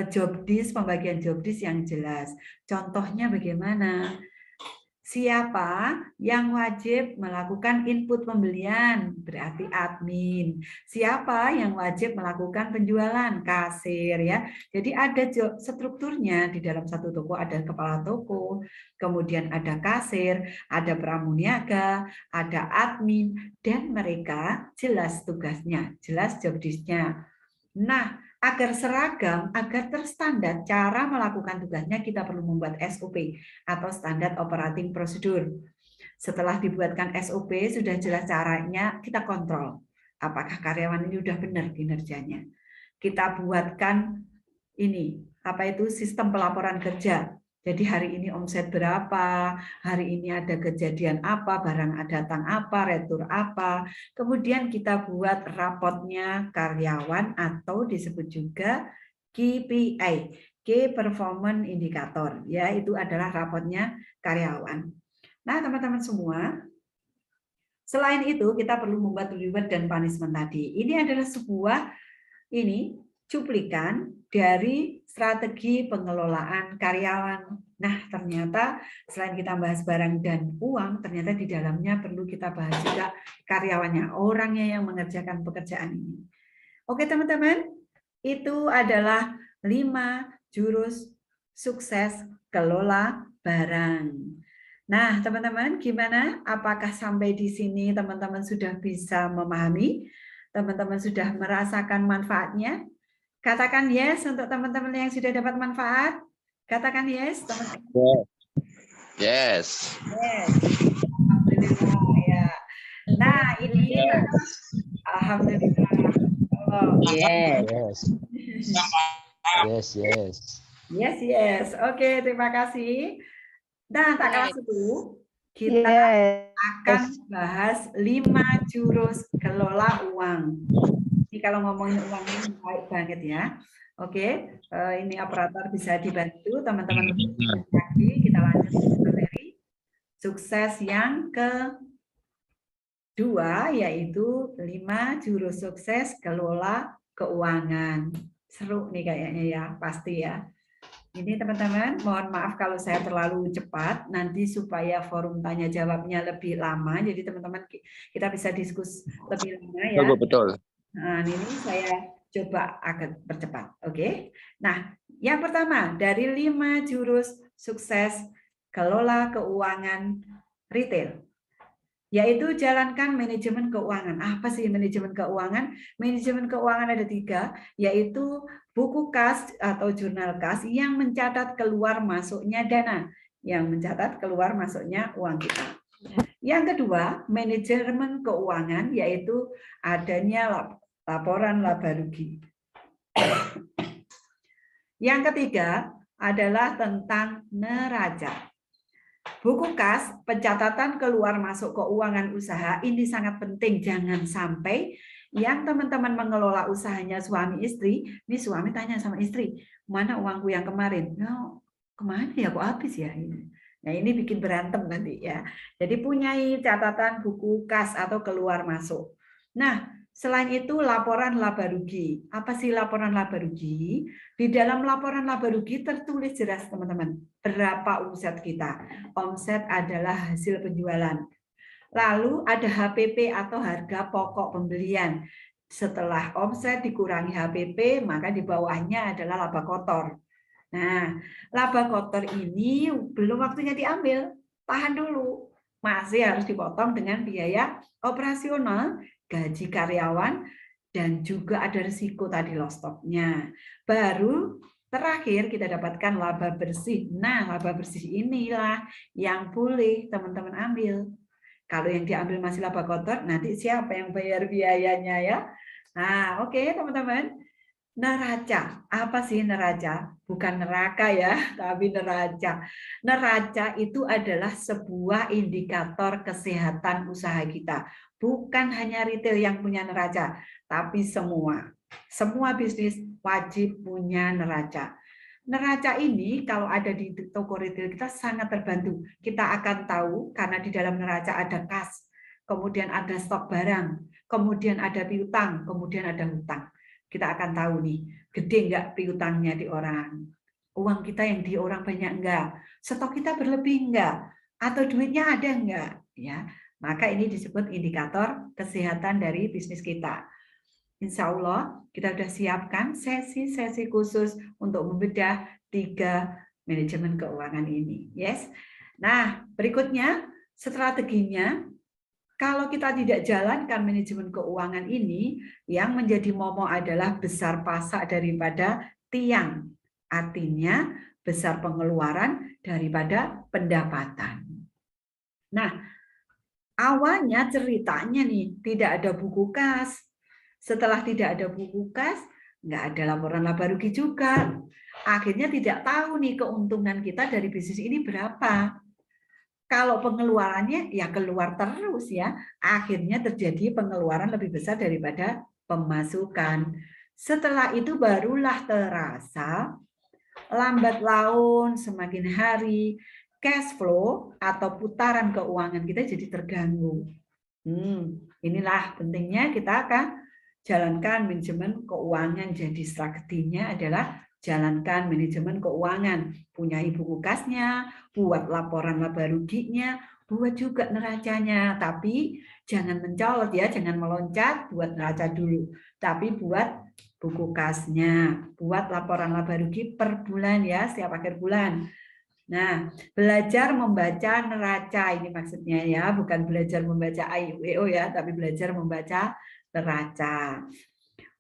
job desk, pembagian job desk yang jelas. Contohnya bagaimana? Siapa yang wajib melakukan input pembelian? Berarti admin. Siapa yang wajib melakukan penjualan? Kasir ya. Jadi ada strukturnya di dalam satu toko, ada kepala toko, kemudian ada kasir, ada pramuniaga, ada admin, dan mereka jelas tugasnya, jelas job desk-nya. Nah, agar seragam, agar terstandar cara melakukan tugasnya, kita perlu membuat SOP atau standar operating procedure. Setelah dibuatkan SOP, sudah jelas caranya, kita kontrol. Apakah karyawan ini sudah benar kinerjanya. Kita buatkan ini, sistem pelaporan kerja. Jadi hari ini omset berapa, hari ini ada kejadian apa, barang datang apa, retur apa. Kemudian kita buat rapotnya karyawan atau disebut juga KPI, Key Performance Indicator. Ya, itu adalah rapotnya karyawan. Nah, teman-teman semua, selain itu kita perlu membuat reward dan punishment tadi. Ini adalah sebuah cuplikan dari strategi pengelolaan karyawan. Nah, ternyata selain kita bahas barang dan uang, ternyata di dalamnya perlu kita bahas juga karyawannya, orangnya yang mengerjakan pekerjaan ini. Oke, teman-teman, itu adalah 5 jurus sukses kelola barang. Nah, teman-teman, gimana? Apakah sampai di sini teman-teman sudah bisa memahami? Teman-teman sudah merasakan manfaatnya? Katakan yes untuk teman-teman yang sudah dapat manfaat. Katakan yes, teman-teman. Yes. Yes. Alhamdulillah ya. Nah, ini alhamdulillah. Oh, Yes. yes, yes. Oke, terima kasih. Nah, tak kalah itu kita akan bahas 5 jurus kelola uang. Jadi kalau ngomongin uang ini baik banget ya. Oke, ini operator bisa dibantu teman-teman lagi. Kita lanjut ke materi sukses yang kedua, yaitu 5 jurus sukses kelola keuangan. Seru nih kayaknya ya, pasti ya. Ini teman-teman, mohon maaf kalau saya terlalu cepat, nanti supaya forum tanya jawabnya lebih lama, jadi teman-teman kita bisa diskusi lebih lama ya. Betul. Nah, ini saya coba agak percepat, oke? Nah, yang pertama dari 5 jurus sukses kelola keuangan retail, yaitu jalankan manajemen keuangan. Apa sih manajemen keuangan? Manajemen keuangan ada 3, yaitu buku kas atau jurnal kas yang mencatat keluar masuknya dana, yang mencatat keluar masuknya uang kita. Yang kedua, manajemen keuangan, yaitu adanya laporan laba rugi. Yang ketiga adalah tentang neraca. Buku kas, pencatatan keluar masuk keuangan usaha ini sangat penting. Jangan sampai yang teman-teman mengelola usahanya suami istri, ini suami tanya sama istri, mana uangku yang kemarin? No, kemana ya, kok habis ya? Nah, ini bikin berantem nanti ya. Jadi punyai catatan buku kas atau keluar masuk. Nah, selain itu laporan laba rugi. Apa sih laporan laba rugi? Di dalam laporan laba rugi tertulis jelas teman-teman, berapa omset kita. Omset adalah hasil penjualan. Lalu ada HPP atau harga pokok pembelian. Setelah omset dikurangi HPP, maka di bawahnya adalah laba kotor. Nah, laba kotor ini belum waktunya diambil. Tahan dulu. Masih harus dipotong dengan biaya operasional, gaji karyawan, dan juga ada risiko tadi loss stock-nya. Baru terakhir kita dapatkan laba bersih. Nah, laba bersih inilah yang boleh teman-teman ambil. Kalau yang diambil masih laba kotor, nanti siapa yang bayar biayanya ya? Nah, oke teman-teman. Neraca, apa sih neraca? Bukan neraka ya, tapi neraca. Neraca itu adalah sebuah indikator kesehatan usaha kita. Bukan hanya retail yang punya neraca, tapi semua. Semua bisnis wajib punya neraca. Neraca ini kalau ada di toko retail kita sangat terbantu. Kita akan tahu karena di dalam neraca ada kas, kemudian ada stok barang, kemudian ada piutang, kemudian ada hutang. Kita akan tahu nih, gede nggak piutangnya di orang, uang kita yang di orang banyak enggak, stok kita berlebih enggak, atau duitnya ada enggak, ya. Maka ini disebut indikator kesehatan dari bisnis kita. Insya Allah kita sudah siapkan sesi-sesi khusus untuk membedah 3 manajemen keuangan ini. Yes. Nah, berikutnya strateginya, kalau kita tidak jalankan manajemen keuangan ini, yang menjadi momok adalah besar pasak daripada tiang. Artinya besar pengeluaran daripada pendapatan. Nah, awalnya ceritanya nih tidak ada buku kas. Setelah tidak ada buku kas, nggak ada laporan laba rugi juga. Akhirnya tidak tahu nih keuntungan kita dari bisnis ini berapa. Kalau pengeluarannya ya keluar terus ya, akhirnya terjadi pengeluaran lebih besar daripada pemasukan. Setelah itu barulah terasa lambat laun semakin hari cash flow atau putaran keuangan kita jadi terganggu. Inilah pentingnya kita akan jalankan manajemen keuangan. Jadi strateginya adalah jalankan manajemen keuangan. Punya buku kasnya, buat laporan laba ruginya, buat juga neracanya. Tapi jangan mencolot ya, jangan meloncat, buat neraca dulu. Tapi buat buku kasnya, buat laporan laba rugi per bulan ya, setiap akhir bulan. Nah, belajar membaca neraca ini maksudnya ya, bukan belajar membaca AIUEO ya, tapi belajar membaca neraca.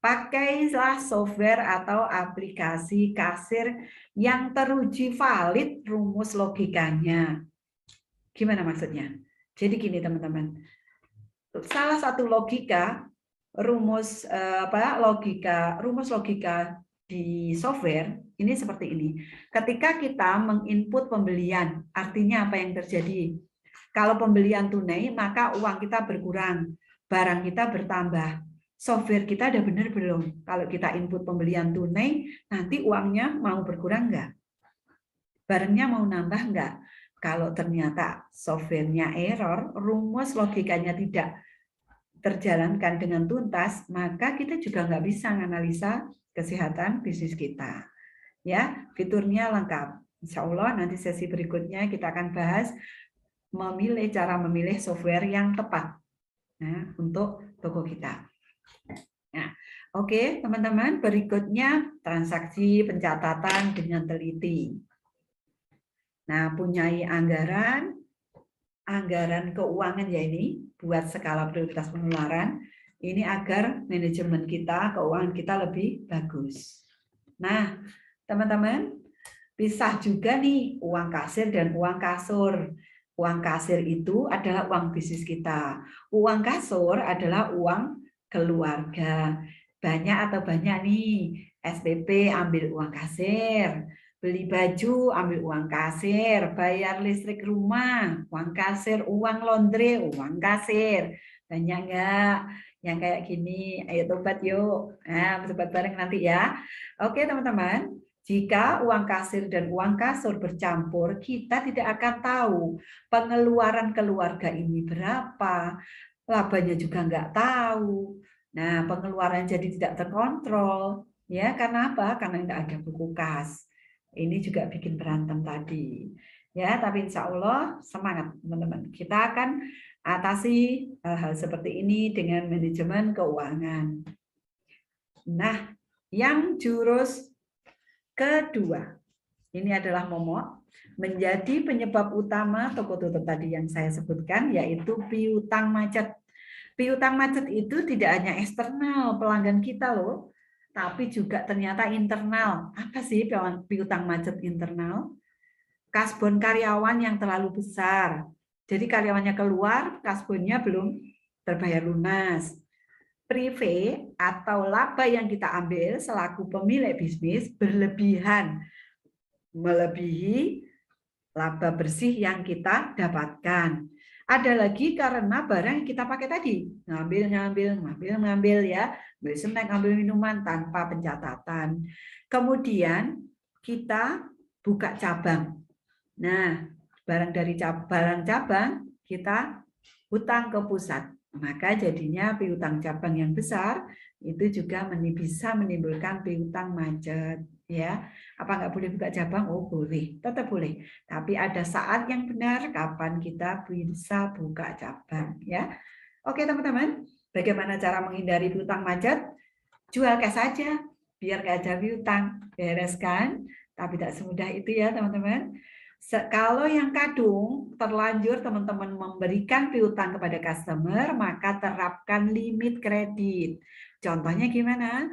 Pakailah software atau aplikasi kasir yang teruji valid rumus logikanya. Gimana maksudnya? Jadi gini teman-teman, salah satu logika rumus logika di software ini seperti ini. Ketika kita menginput pembelian, artinya apa yang terjadi? Kalau pembelian tunai, maka uang kita berkurang, barang kita bertambah. Software kita ada benar belum? Kalau kita input pembelian tunai, nanti uangnya mau berkurang nggak? Barangnya mau nambah nggak? Kalau ternyata softwarenya error, rumus logikanya tidak terjalankan dengan tuntas, maka kita juga nggak bisa menganalisa kesehatan bisnis kita. Ya, fiturnya lengkap. Insya Allah nanti sesi berikutnya kita akan bahas cara memilih software yang tepat untuk toko kita. Nah, oke, teman-teman, berikutnya transaksi pencatatan dengan teliti. Nah, punyai anggaran keuangan ya ini buat skala prioritas pengeluaran ini agar manajemen kita, keuangan kita lebih bagus. Nah, teman-teman, pisah juga nih uang kasir dan uang kasur. Uang kasir itu adalah uang bisnis kita. Uang kasur adalah uang keluarga. Banyak atau banyak nih, SPP ambil uang kasir, beli baju ambil uang kasir, bayar listrik rumah, uang kasir, uang laundry, uang kasir. Banyak nggak yang kayak gini? Ayo tobat yuk. Nah, tobat bareng nanti ya. Oke teman-teman. Jika uang kasir dan uang kasur bercampur, kita tidak akan tahu pengeluaran keluarga ini berapa, labanya juga nggak tahu. Nah, pengeluaran jadi tidak terkontrol. Ya, karena apa? Karena tidak ada buku kas. Ini juga bikin berantem tadi. Ya, tapi insya Allah semangat teman-teman. Kita akan atasi hal-hal seperti ini dengan manajemen keuangan. Nah, yang jurus kedua, ini adalah momok, menjadi penyebab utama toko tutup tadi yang saya sebutkan, yaitu piutang macet. Piutang macet itu tidak hanya eksternal pelanggan kita loh, tapi juga ternyata internal. Apa sih piutang macet internal? Kasbon karyawan yang terlalu besar. Jadi karyawannya keluar, kasbonnya belum terbayar lunas. Prive atau laba yang kita ambil selaku pemilik bisnis berlebihan, melebihi laba bersih yang kita dapatkan. Ada lagi karena barang yang kita pakai tadi, ngambil ya, beli snack, ngambil minuman tanpa pencatatan. Kemudian kita buka cabang. Nah, barang dari barang cabang kita hutang ke pusat. Maka jadinya piutang cabang yang besar itu juga bisa menimbulkan piutang macet. Ya, apa nggak boleh buka cabang? Oh boleh, tetap boleh. Tapi ada saat yang benar kapan kita bisa buka cabang. Ya, oke teman-teman. Bagaimana cara menghindari piutang macet? Jual cash saja, biar nggak ada piutang. Bereskan. Tapi tidak semudah itu ya teman-teman. Kalau yang kadung terlanjur teman-teman memberikan piutang kepada customer, maka terapkan limit kredit. Contohnya gimana?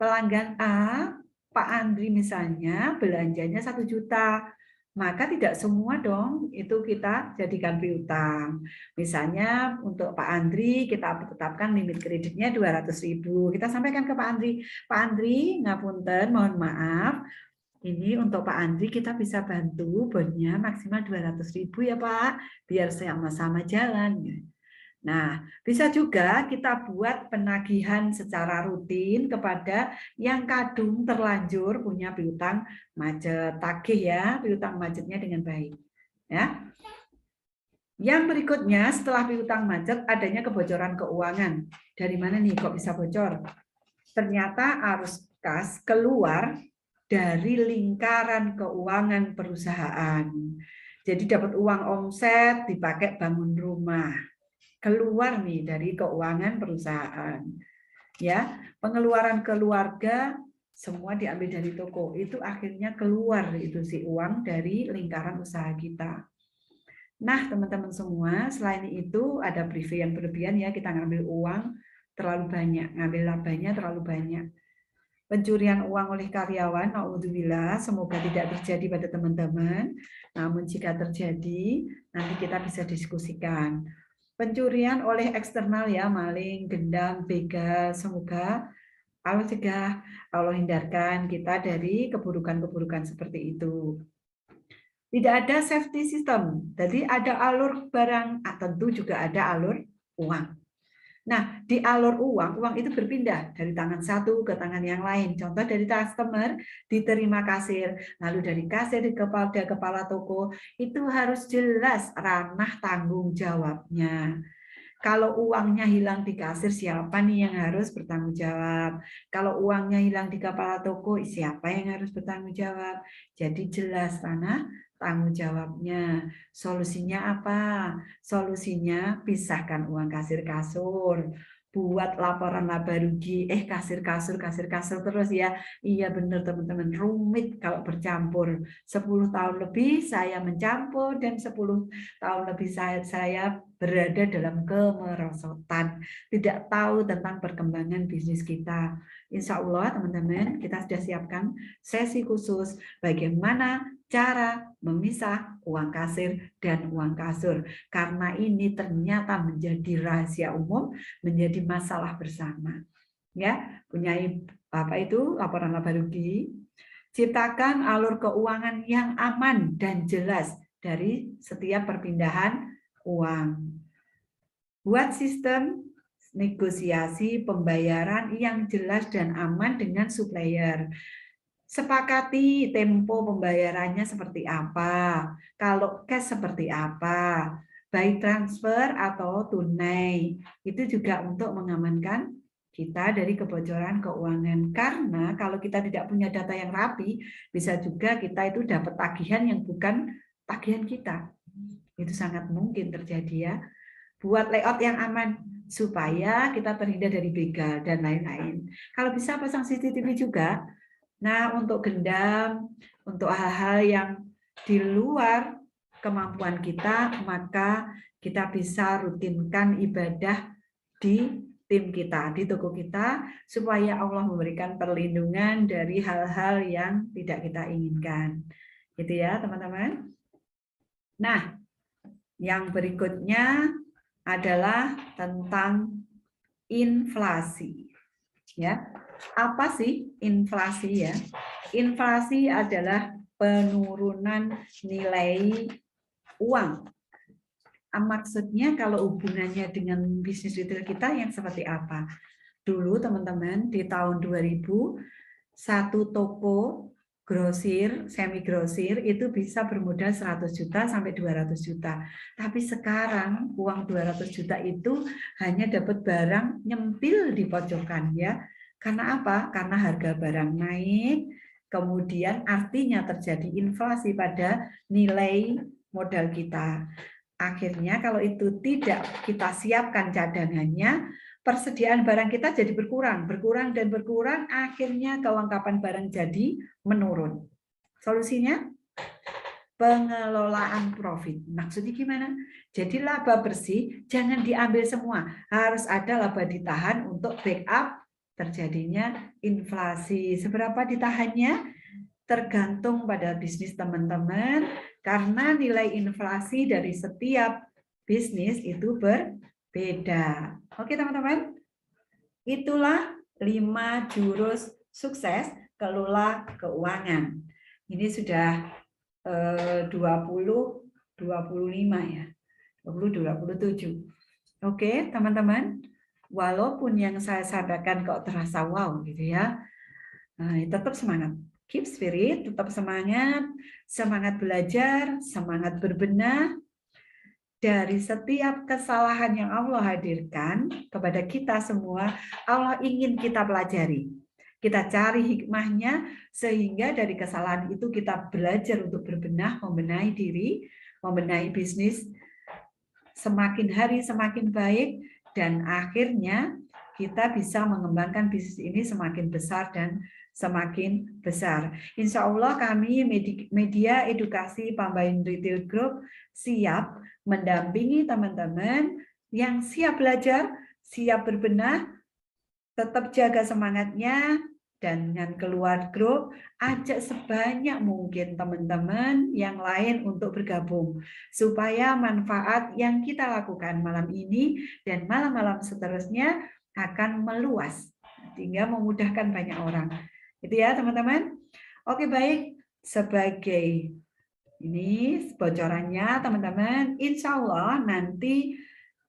Pelanggan A, Pak Andri misalnya belanjanya 1 juta, maka tidak semua dong itu kita jadikan piutang. Misalnya untuk Pak Andri kita tetapkan limit kreditnya 200.000. Kita sampaikan ke Pak Andri, Pak Andri ngapunten, mohon maaf. Ini untuk Pak Andri kita bisa bantu bonnya maksimal 200.000 ya Pak, biar sama-sama jalan. Nah, bisa juga kita buat penagihan secara rutin kepada yang kadung terlanjur punya piutang macet. Tagih ya piutang macetnya dengan baik. Ya. Yang berikutnya setelah piutang macet adanya kebocoran keuangan. Dari mana nih kok bisa bocor? Ternyata arus kas keluar dari lingkaran keuangan perusahaan. Jadi dapat uang omset dipakai bangun rumah. Keluar nih dari keuangan perusahaan. Ya, pengeluaran keluarga semua diambil dari toko. Itu akhirnya keluar itu si uang dari lingkaran usaha kita. Nah, teman-teman semua, selain itu ada prive yang berlebihan ya, kita ngambil uang terlalu banyak, ngambil labanya terlalu banyak. Pencurian uang oleh karyawan, naudzubillah, semoga tidak terjadi pada teman-teman. Namun jika terjadi, nanti kita bisa diskusikan. Pencurian oleh eksternal ya, maling, gendam, begal, semoga Allah cegah, Allah hindarkan kita dari keburukan-keburukan seperti itu. Tidak ada safety system, jadi ada alur barang, tentu juga ada alur uang. Nah, di alur uang itu berpindah dari tangan satu ke tangan yang lain. Contoh dari customer diterima kasir, lalu dari kasir kepada kepala toko, itu harus jelas ranah tanggung jawabnya. Kalau uangnya hilang di kasir, siapa nih yang harus bertanggung jawab? Kalau uangnya hilang di kepala toko, siapa yang harus bertanggung jawab? Jadi jelas ranah tanggung jawabnya. Solusinya apa? Solusinya pisahkan uang kasir kasur. Buat laporan laba rugi, kasir kasur terus ya. Iya benar teman-teman, rumit kalau bercampur. 10 tahun lebih saya mencampur dan 10 tahun lebih saya berada dalam kemerosotan, tidak tahu tentang perkembangan bisnis kita. Insya Allah teman-teman, kita sudah siapkan sesi khusus bagaimana cara memisah uang kasir dan uang kasur. Karena ini ternyata menjadi rahasia umum, menjadi masalah bersama. Ya, punya apa itu laporan laba rugi. Ciptakan alur keuangan yang aman dan jelas dari setiap perpindahan uang. Buat sistem negosiasi pembayaran yang jelas dan aman dengan supplier. Sepakati tempo pembayarannya seperti apa, kalau cash seperti apa, baik transfer atau tunai. Itu juga untuk mengamankan kita dari kebocoran keuangan. Karena kalau kita tidak punya data yang rapi, bisa juga kita itu dapat tagihan yang bukan tagihan kita. Itu sangat mungkin terjadi ya. Buat layout yang aman supaya kita terhindar dari begal dan lain-lain. Kalau bisa pasang CCTV juga. Nah, untuk gendam, untuk hal-hal yang di luar kemampuan kita, maka kita bisa rutinkan ibadah di tim kita, di toko kita, supaya Allah memberikan perlindungan dari hal-hal yang tidak kita inginkan. Gitu ya, teman-teman. Nah, yang berikutnya adalah tentang inflasi. Ya, apa sih inflasi ya? Inflasi adalah penurunan nilai uang. Maksudnya kalau hubungannya dengan bisnis retail kita yang seperti apa? Dulu teman-teman di tahun 2000 satu toko grosir, semi grosir itu bisa bermodal 100 juta sampai 200 juta. Tapi sekarang uang 200 juta itu hanya dapat barang nyempil di pojokan ya. Karena apa? Karena harga barang naik, kemudian artinya terjadi inflasi pada nilai modal kita. Akhirnya kalau itu tidak kita siapkan cadangannya, persediaan barang kita jadi berkurang, akhirnya kelengkapan barang jadi menurun. Solusinya? Pengelolaan profit. Maksudnya gimana? Jadi laba bersih jangan diambil semua, harus ada laba ditahan untuk backup terjadinya inflasi. Seberapa ditahannya? Tergantung pada bisnis teman-teman, karena nilai inflasi dari setiap bisnis itu berbeda. Oke teman-teman, itulah 5 jurus sukses kelola keuangan. Ini sudah 20-25 ya, 20-27. Oke teman-teman, walaupun yang saya sampaikan kok terasa wow gitu ya, tetap semangat. Keep spirit, tetap semangat, semangat belajar, semangat berbenah. Dari setiap kesalahan yang Allah hadirkan kepada kita semua, Allah ingin kita pelajari. Kita cari hikmahnya, sehingga dari kesalahan itu kita belajar untuk berbenah, membenahi diri, membenahi bisnis, semakin hari semakin baik, dan akhirnya kita bisa mengembangkan bisnis ini semakin besar dan semakin besar. Insya Allah kami media edukasi Pambain Retail Group siap mendampingi teman-teman yang siap belajar, siap berbenah, tetap jaga semangatnya, dengan keluar grup, ajak sebanyak mungkin teman-teman yang lain untuk bergabung supaya manfaat yang kita lakukan malam ini dan malam-malam seterusnya akan meluas sehingga memudahkan banyak orang. Itu ya teman-teman. Oke, baik, sebagai ini bocorannya teman-teman, insya Allah nanti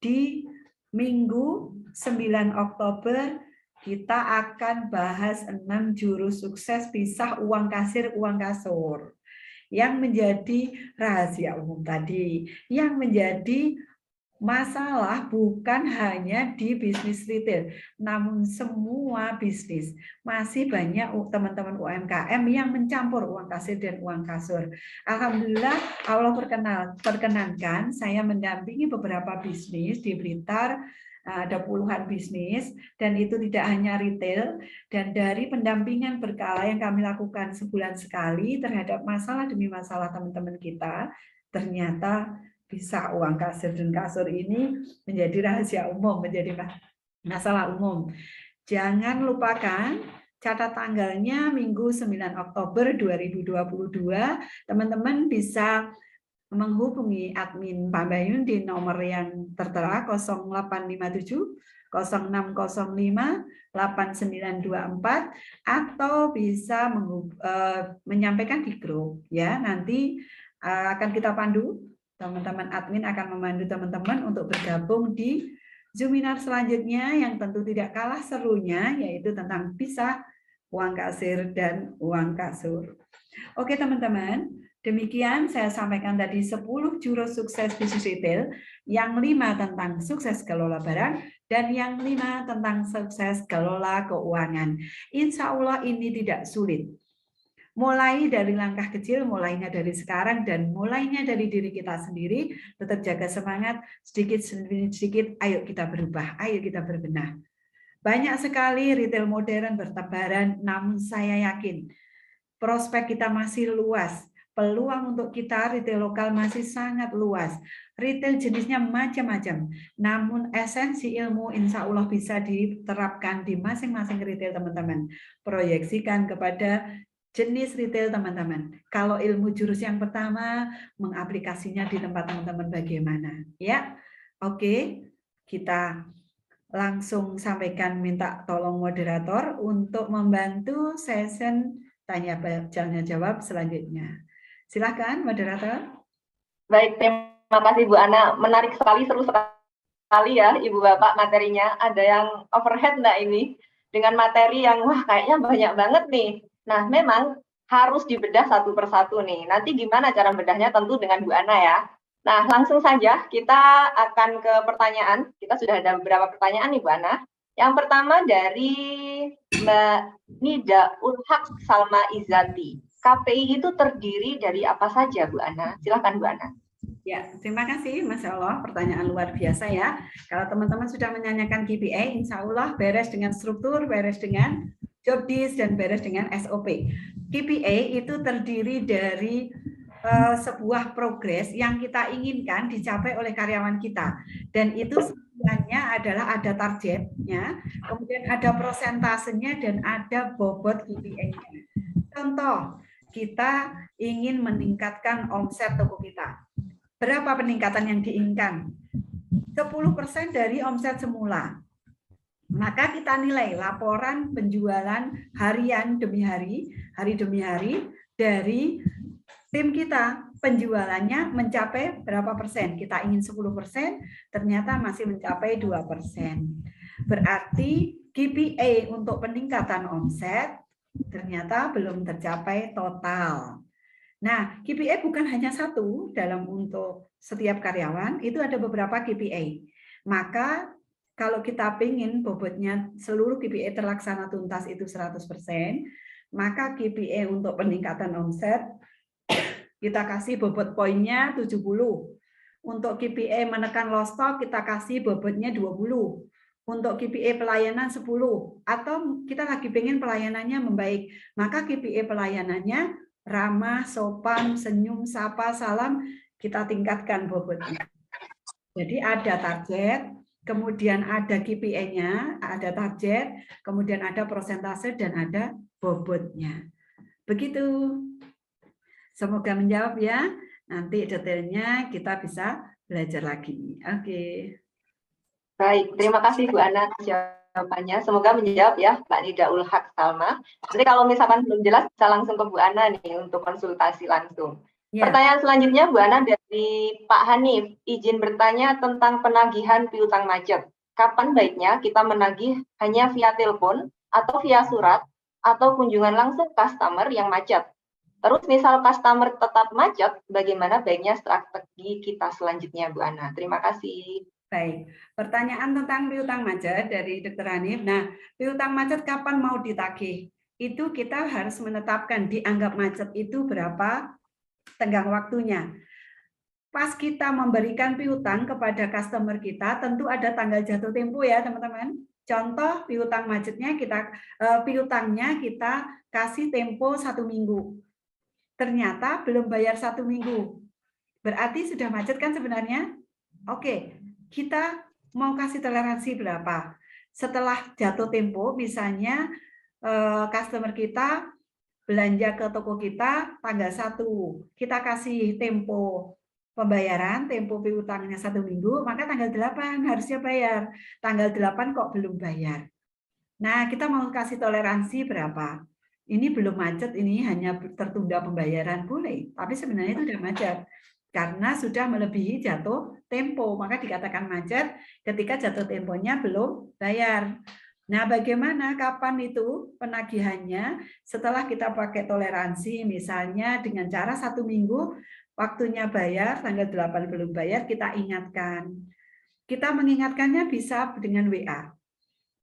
di Minggu 9 Oktober kita akan bahas 6 jurus sukses pisah uang kasir, uang kasur. Yang menjadi rahasia umum tadi, yang menjadi masalah bukan hanya di bisnis retail, namun semua bisnis. Masih banyak teman-teman UMKM yang mencampur uang kasir dan uang kasur. Alhamdulillah Allah perkenankan saya mendampingi beberapa bisnis di Blitar, ada puluhan bisnis, dan itu tidak hanya retail, dan dari pendampingan berkala yang kami lakukan sebulan sekali terhadap masalah demi masalah teman-teman kita, ternyata bisa uang kasir dan kasur ini menjadi rahasia umum, menjadi masalah umum. Jangan lupakan catat tanggalnya Minggu 9 Oktober 2022. Teman-teman bisa menghubungi admin Pak Bayun di nomor yang tertera 0857 0605 8924 atau bisa menyampaikan di grup ya. Nanti akan kita pandu. Teman-teman admin akan memandu teman-teman untuk bergabung di Zoominar selanjutnya yang tentu tidak kalah serunya, yaitu tentang pisah uang kasir dan uang kasur. Oke teman-teman, demikian saya sampaikan tadi 10 jurus sukses bisnis retail, yang 5 tentang sukses kelola barang, dan yang 5 tentang sukses kelola keuangan. Insya Allah ini tidak sulit. Mulai dari langkah kecil, mulainya dari sekarang, dan mulainya dari diri kita sendiri, tetap jaga semangat, sedikit demi sedikit, ayo kita berubah, ayo kita berbenah. Banyak sekali retail modern bertebaran, namun saya yakin prospek kita masih luas, peluang untuk kita retail lokal masih sangat luas. Retail jenisnya macam-macam, namun esensi ilmu insya Allah bisa diterapkan di masing-masing retail teman-teman. Proyeksikan kepada jenis retail teman-teman. Kalau ilmu jurus yang pertama, mengaplikasinya di tempat teman-teman bagaimana. Ya, oke, kita langsung sampaikan minta tolong moderator untuk membantu session tanya jawab selanjutnya. Silakan moderator. Baik, terima kasih Bu Ana. Menarik sekali, seru sekali ya Ibu Bapak materinya. Ada yang overhead enggak ini? Dengan materi yang wah kayaknya banyak banget nih. Nah, memang harus dibedah satu persatu nih. Nanti gimana cara bedahnya tentu dengan Bu Ana ya. Nah, langsung saja kita akan ke pertanyaan. Kita sudah ada beberapa pertanyaan nih Bu Ana. Yang pertama dari Mbak Nida Ulhaq Salma Izati. KPI itu terdiri dari apa saja Bu Ana? Silakan Bu Ana. Ya, terima kasih Masya Allah, pertanyaan luar biasa ya. Kalau teman-teman sudah menanyakan KPI, insya Allah beres dengan struktur, beres dengan job desk, dan beres dengan SOP. KPI itu terdiri dari sebuah progres yang kita inginkan dicapai oleh karyawan kita. Dan itu sebenarnya adalah ada targetnya, kemudian ada prosentasenya, dan ada bobot KPI-nya. Contoh, kita ingin meningkatkan omset toko kita. Berapa peningkatan yang diinginkan? 10% dari omset semula. Maka kita nilai laporan penjualan harian demi hari demi hari dari tim kita. Penjualannya mencapai berapa persen? Kita ingin 10%, ternyata masih mencapai 2%. Berarti KPI untuk peningkatan omset ternyata belum tercapai total. Nah, KPI bukan hanya satu dalam untuk setiap karyawan, itu ada beberapa KPI. Maka kalau kita ingin bobotnya seluruh KPI terlaksana tuntas itu 100%, maka KPI untuk peningkatan omset kita kasih bobot poinnya 70. Untuk KPI menekan loss stock kita kasih bobotnya 20. Untuk KPI pelayanan 10. Atau kita lagi pengen pelayanannya membaik, maka KPI pelayanannya ramah, sopan, senyum, sapa, salam, kita tingkatkan bobotnya. Jadi ada target, kemudian ada KPI-nya, ada target, kemudian ada persentase dan ada bobotnya. Begitu. Semoga menjawab ya. Nanti detailnya kita bisa belajar lagi. Oke. Baik, terima kasih Bu Ana atas jawabannya. Semoga menjawab ya Mbak Nida Ulhak Salma. Jadi kalau misalkan belum jelas bisa langsung ke Bu Ana nih untuk konsultasi langsung. Ya. Pertanyaan selanjutnya Bu Ana dari Pak Hanif, izin bertanya tentang penagihan piutang macet. Kapan baiknya kita menagih hanya via telepon atau via surat atau kunjungan langsung customer yang macet? Terus misal customer tetap macet, bagaimana baiknya strategi kita selanjutnya Bu Ana? Terima kasih. Baik, pertanyaan tentang piutang macet dari Dr. Hanif. Nah, piutang macet kapan mau ditagih? Itu kita harus menetapkan dianggap macet itu berapa tenggang waktunya. Pas kita memberikan piutang kepada customer kita, tentu ada tanggal jatuh tempo ya teman-teman. Contoh piutang macetnya piutangnya kita kasih tempo 1 minggu. Ternyata belum bayar 1 minggu. Berarti sudah macet kan sebenarnya? Oke. Kita mau kasih toleransi berapa? Setelah jatuh tempo, misalnya customer kita belanja ke toko kita tanggal 1, kita kasih tempo pembayaran, tempo piutangnya 1 minggu, maka tanggal 8 harusnya bayar. Tanggal 8 kok belum bayar. Nah, kita mau kasih toleransi berapa? Ini belum macet, ini hanya tertunda pembayaran, boleh. Tapi sebenarnya itu sudah macet. Karena sudah melebihi jatuh tempo, maka dikatakan macet ketika jatuh temponya belum bayar. Nah, bagaimana kapan itu penagihannya? Setelah kita pakai toleransi, misalnya dengan cara 1 minggu waktunya bayar, tanggal 8 belum bayar, kita ingatkan. Kita mengingatkannya bisa dengan WA,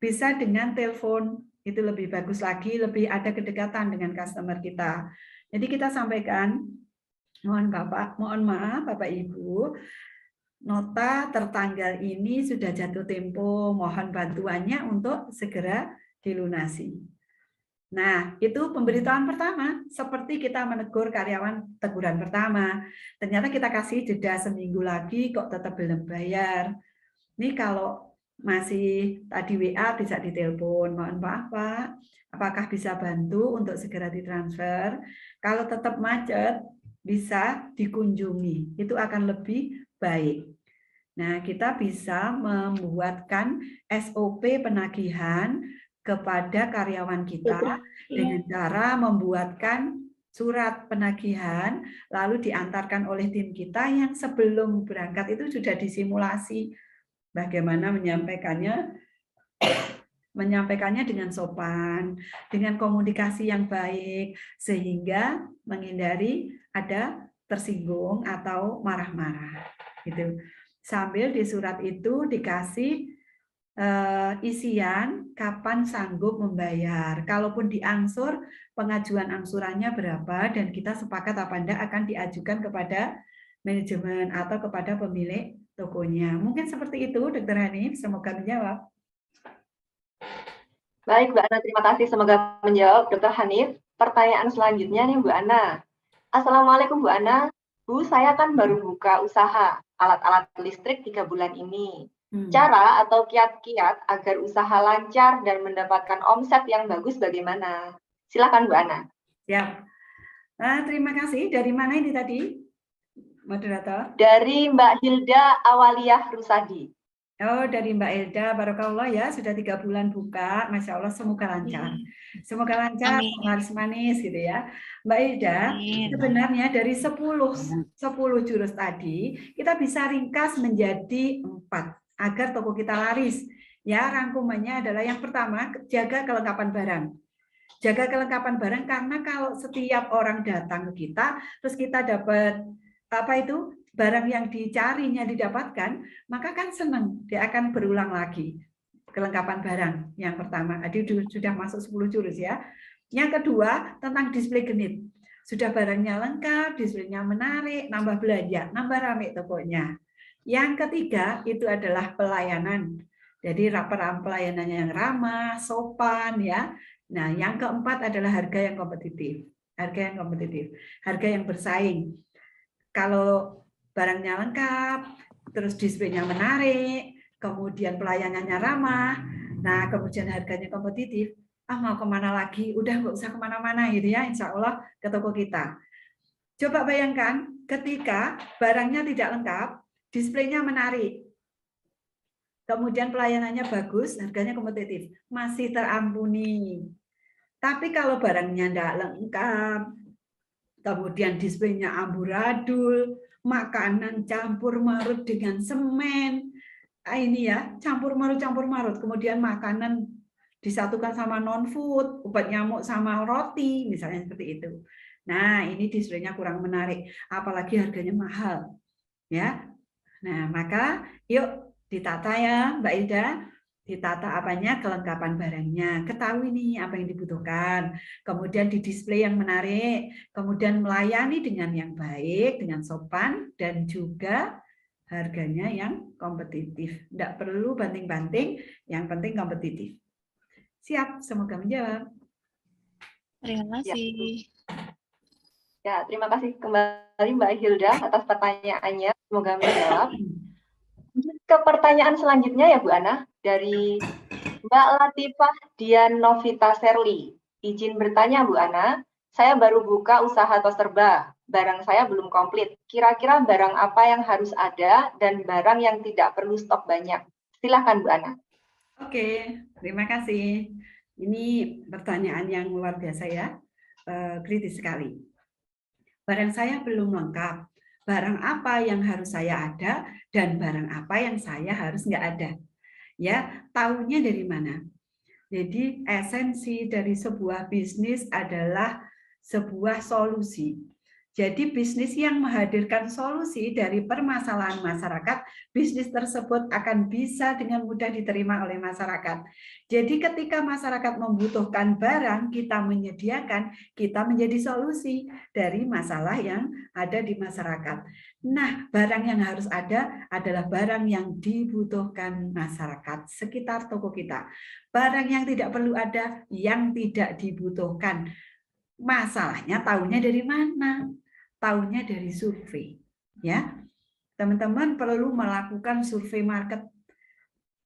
bisa dengan telepon, itu lebih bagus lagi, lebih ada kedekatan dengan customer kita. Jadi kita sampaikan, mohon maaf Bapak Ibu, nota tertanggal ini sudah jatuh tempo, mohon bantuannya untuk segera dilunasi. Nah, itu pemberitahuan pertama, seperti kita menegur karyawan teguran pertama. Ternyata kita kasih jeda seminggu lagi, kok tetap belum bayar. Ini kalau masih tadi WA bisa ditelepon, mohon maaf Pak, apakah bisa bantu untuk segera ditransfer? Kalau tetap macet, bisa dikunjungi, itu akan lebih baik. Nah, kita bisa membuatkan SOP penagihan kepada karyawan kita dengan cara membuatkan surat penagihan, lalu diantarkan oleh tim kita yang sebelum berangkat itu sudah disimulasi bagaimana menyampaikannya dengan sopan, dengan komunikasi yang baik, sehingga menghindari ada tersinggung atau marah-marah. Gitu. Sambil di surat itu dikasih isian kapan sanggup membayar. Kalaupun diangsur, pengajuan angsurannya berapa, dan kita sepakat apa enggak akan diajukan kepada manajemen atau kepada pemilik tokonya. Mungkin seperti itu, Dr. Hanif. Semoga menjawab. Baik, Bu Ana, terima kasih. Semoga menjawab, Dr. Hanif. Pertanyaan selanjutnya nih, Bu Ana. Assalamualaikum, Bu Ana. Bu, saya kan baru buka usaha alat-alat listrik 3 bulan ini. Cara atau kiat-kiat agar usaha lancar dan mendapatkan omset yang bagus bagaimana? Silakan, Bu Ana. Ya. Terima kasih. Dari mana ini tadi, moderator? Dari Mbak Hilda Awaliyah Rusadi. Oh, dari Mbak Hilda, Barakallah ya, sudah 3 bulan buka, Masya Allah, semoga lancar. Semoga lancar, laris manis gitu ya. Mbak Hilda, sebenarnya dari 10 jurus tadi, kita bisa ringkas menjadi 4, agar toko kita laris. Ya, rangkumannya adalah yang pertama, jaga kelengkapan barang. Jaga kelengkapan barang, karena kalau setiap orang datang ke kita, terus kita dapat barang yang dicarinya didapatkan, maka kan senang, dia akan berulang lagi. Kelengkapan barang yang pertama, jadi sudah masuk 10 jurus ya. Yang kedua, tentang display genit. Sudah barangnya lengkap, displaynya menarik, nambah belanja, nambah rame tokonya. Yang ketiga, itu adalah pelayanan. Jadi pelayanannya yang ramah, sopan ya. Nah, yang keempat adalah harga yang kompetitif. Harga yang kompetitif, harga yang bersaing. Kalau barangnya lengkap, terus displaynya menarik, kemudian pelayanannya ramah, nah kemudian harganya kompetitif, mau kemana lagi? Udah nggak usah kemana-mana gitu ya, insya Allah ke toko kita. Coba bayangkan ketika barangnya tidak lengkap, displaynya menarik, kemudian pelayanannya bagus, harganya kompetitif, masih terampuni. Tapi kalau barangnya tidak lengkap, kemudian displaynya amburadul, makanan campur marut dengan semen, ini ya, campur marut, kemudian makanan disatukan sama non food, obat nyamuk sama roti, misalnya seperti itu. Nah, ini displaynya kurang menarik, apalagi harganya mahal, ya. Nah, maka yuk ditata ya, Mbak Ida, ditata apanya, kelengkapan barangnya, ketahui nih apa yang dibutuhkan, kemudian di display yang menarik, kemudian melayani dengan yang baik, dengan sopan, dan juga harganya yang kompetitif. Tidak perlu banting-banting, yang penting kompetitif. Siap, semoga menjawab. Terima kasih. Ya, terima kasih kembali Mbak Hilda atas pertanyaannya. Semoga menjawab. Ke pertanyaan selanjutnya ya Bu Ana, dari Mbak Latifah Dian Novita Serli. Izin bertanya Bu Ana, saya baru buka usaha tos serba, barang saya belum komplit. Kira-kira barang apa yang harus ada dan barang yang tidak perlu stok banyak? Silahkan Bu Ana. Oke, terima kasih. Ini pertanyaan yang luar biasa ya, kritis sekali. Barang saya belum lengkap, barang apa yang harus saya ada dan barang apa yang saya harus nggak ada. Ya, tahunya dari mana? Jadi esensi dari sebuah bisnis adalah sebuah solusi. Jadi bisnis yang menghadirkan solusi dari permasalahan masyarakat, bisnis tersebut akan bisa dengan mudah diterima oleh masyarakat. Jadi ketika masyarakat membutuhkan barang, kita menyediakan, kita menjadi solusi dari masalah yang ada di masyarakat. Nah, barang yang harus ada adalah barang yang dibutuhkan masyarakat sekitar toko kita. Barang yang tidak perlu ada, yang tidak dibutuhkan. Masalahnya tahunya dari mana? Tahunya dari survei. Ya, teman-teman perlu melakukan survei market.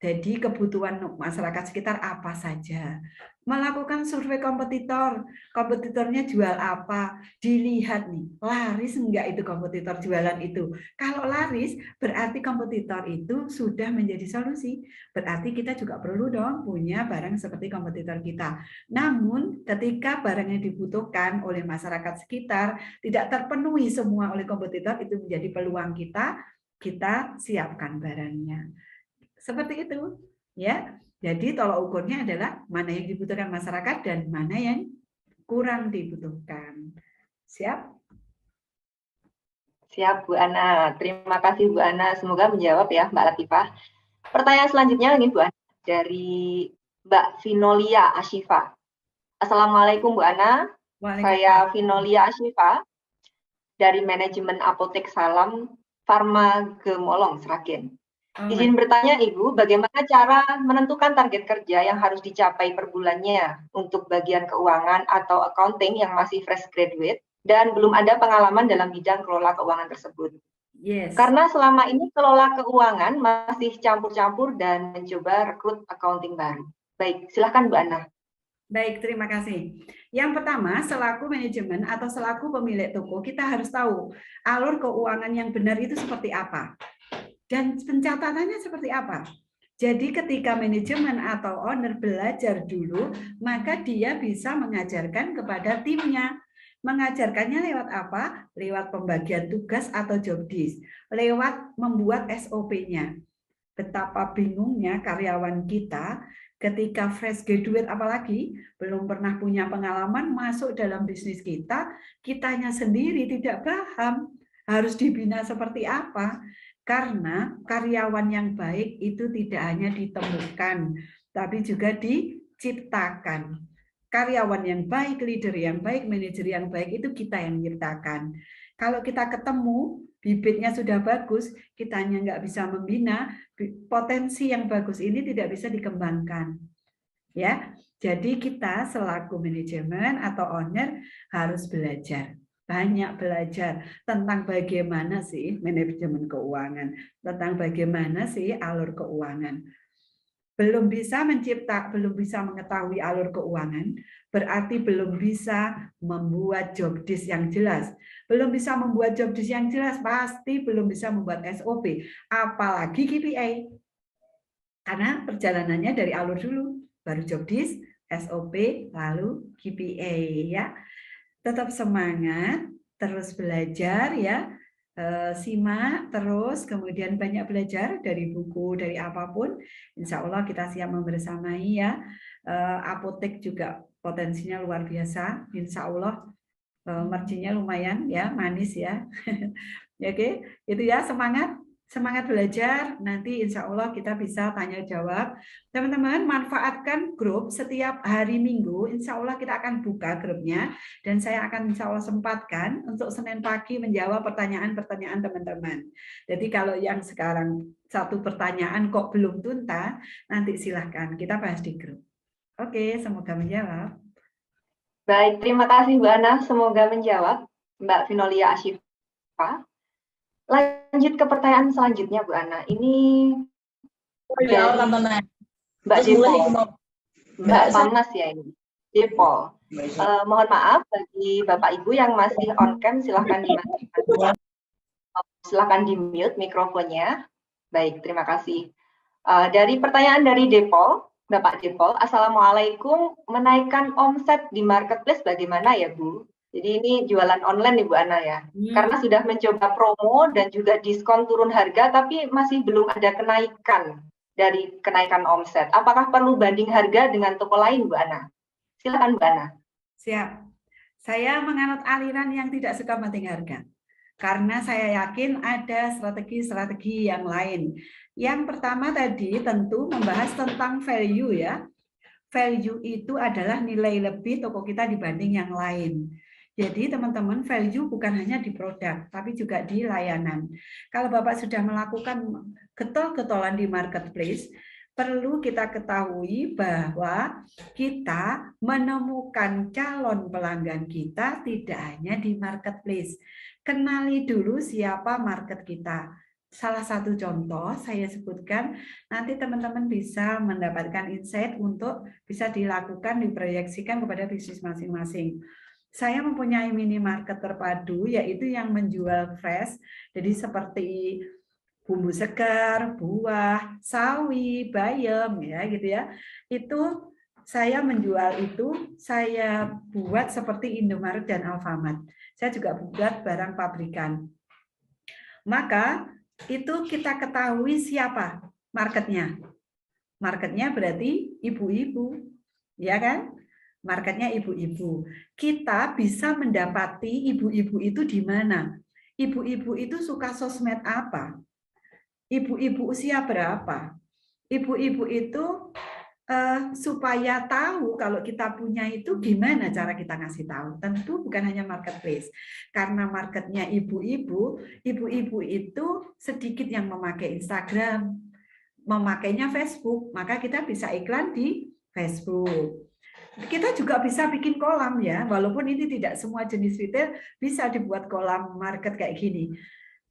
Jadi kebutuhan masyarakat sekitar apa saja. Melakukan survei kompetitor. Kompetitornya jual apa? Dilihat nih, laris enggak itu kompetitor jualan itu. Kalau laris, berarti kompetitor itu sudah menjadi solusi. Berarti kita juga perlu dong punya barang seperti kompetitor kita. Namun ketika barang yang dibutuhkan oleh masyarakat sekitar tidak terpenuhi semua oleh kompetitor, itu menjadi peluang kita siapkan barangnya. Seperti itu, ya. Jadi tolak ukurnya adalah mana yang dibutuhkan masyarakat dan mana yang kurang dibutuhkan. Siap? Siap Bu Ana. Terima kasih Bu Ana. Semoga menjawab ya Mbak Latifah. Pertanyaan selanjutnya ini Bu Ana dari Mbak Vinolia Ashifa. Assalamualaikum Bu Ana. Saya Vinolia Ashifa dari manajemen Apotek Salam Farma Gemolong Sragen. Izin bertanya Ibu, bagaimana cara menentukan target kerja yang harus dicapai per bulannya untuk bagian keuangan atau accounting yang masih fresh graduate dan belum ada pengalaman dalam bidang kelola keuangan tersebut? Yes. Karena selama ini kelola keuangan masih campur-campur dan mencoba rekrut accounting baru. Baik, silakan Bu Ana. Baik, terima kasih. Yang pertama, selaku manajemen atau selaku pemilik toko, kita harus tahu alur keuangan yang benar itu seperti apa. Dan pencatatannya seperti apa? Jadi ketika manajemen atau owner belajar dulu, maka dia bisa mengajarkan kepada timnya. Mengajarkannya lewat apa? Lewat pembagian tugas atau job desk. Lewat membuat SOP-nya. Betapa bingungnya karyawan kita ketika fresh graduate apalagi, belum pernah punya pengalaman masuk dalam bisnis kita, kitanya sendiri tidak paham harus dibina seperti apa. Karena karyawan yang baik itu tidak hanya ditemukan, tapi juga diciptakan. Karyawan yang baik, leader yang baik, manajer yang baik itu kita yang menciptakan. Kalau kita ketemu, bibitnya sudah bagus, kita hanya nggak bisa membina, potensi yang bagus ini tidak bisa dikembangkan. Ya, jadi kita selaku manajemen atau owner harus belajar. banyak belajar tentang bagaimana sih manajemen keuangan, tentang bagaimana sih alur keuangan. Belum bisa belum bisa mengetahui alur keuangan, berarti belum bisa membuat job desk yang jelas. Belum bisa membuat job desk yang jelas, pasti belum bisa membuat SOP, apalagi KPI. Karena perjalanannya dari alur dulu, baru job desk, SOP, lalu KPI ya. Tetap semangat, terus belajar ya. Simak terus, kemudian banyak belajar dari buku, dari apapun. Insya Allah kita siap membersamai ya. Apotek juga potensinya luar biasa. Insya Allah marginnya lumayan ya, manis ya. Oke, itu ya, semangat belajar. Nanti insya Allah kita bisa tanya jawab. Teman-teman manfaatkan grup setiap hari Minggu. Insya Allah kita akan buka grupnya dan saya akan insya Allah sempatkan untuk Senin pagi menjawab pertanyaan-pertanyaan teman-teman. Jadi kalau yang sekarang satu pertanyaan kok belum tuntas, nanti silahkan kita bahas di grup. Oke, semoga menjawab. Baik, terima kasih Bu Ana. Semoga menjawab, Mbak Vinolia Asyifa. Lanjut ke pertanyaan selanjutnya, Bu Ana. Ini dari Mbak Depo. Mbak Panas ya ini. Depo. Mohon maaf bagi Bapak Ibu yang masih on cam, silahkan di-mute mikrofonnya. Baik, terima kasih. Dari pertanyaan dari Depo, Bapak Depo, Assalamualaikum, menaikkan omset di marketplace bagaimana ya Bu? Jadi ini jualan online nih Bu Ana ya. Karena sudah mencoba promo dan juga diskon turun harga, tapi masih belum ada kenaikan dari kenaikan omset. Apakah perlu banding harga dengan toko lain Bu Ana? Silakan Bu Ana. Siap. Saya menganut aliran yang tidak suka banding harga. Karena saya yakin ada strategi-strategi yang lain. Yang pertama tadi tentu membahas tentang value ya. Value itu adalah nilai lebih toko kita dibanding yang lain. Jadi teman-teman value bukan hanya di produk, tapi juga di layanan. Kalau Bapak sudah melakukan getol-getolan di marketplace, perlu kita ketahui bahwa kita menemukan calon pelanggan kita tidak hanya di marketplace. Kenali dulu siapa market kita. Salah satu contoh saya sebutkan, nanti teman-teman bisa mendapatkan insight untuk bisa dilakukan, diproyeksikan kepada bisnis masing-masing. Saya mempunyai minimarket terpadu, yaitu yang menjual fresh, jadi seperti bumbu segar, buah, sawi, bayam, ya gitu ya. Itu saya menjual itu, saya buat seperti Indomaret dan Alfamart. Saya juga buat barang pabrikan. Maka itu kita ketahui siapa marketnya. Marketnya berarti ibu-ibu, ya kan? Marketnya ibu-ibu. Kita bisa mendapati ibu-ibu itu di mana? Ibu-ibu itu suka sosmed apa? Ibu-ibu usia berapa? Ibu-ibu itu supaya tahu kalau kita punya itu gimana cara kita ngasih tahu. Tentu bukan hanya marketplace. Karena marketnya ibu-ibu, ibu-ibu itu sedikit yang memakai Instagram, memakainya Facebook, maka kita bisa iklan di Facebook. Kita juga bisa bikin kolam ya, walaupun ini tidak semua jenis retail bisa dibuat kolam market kayak gini.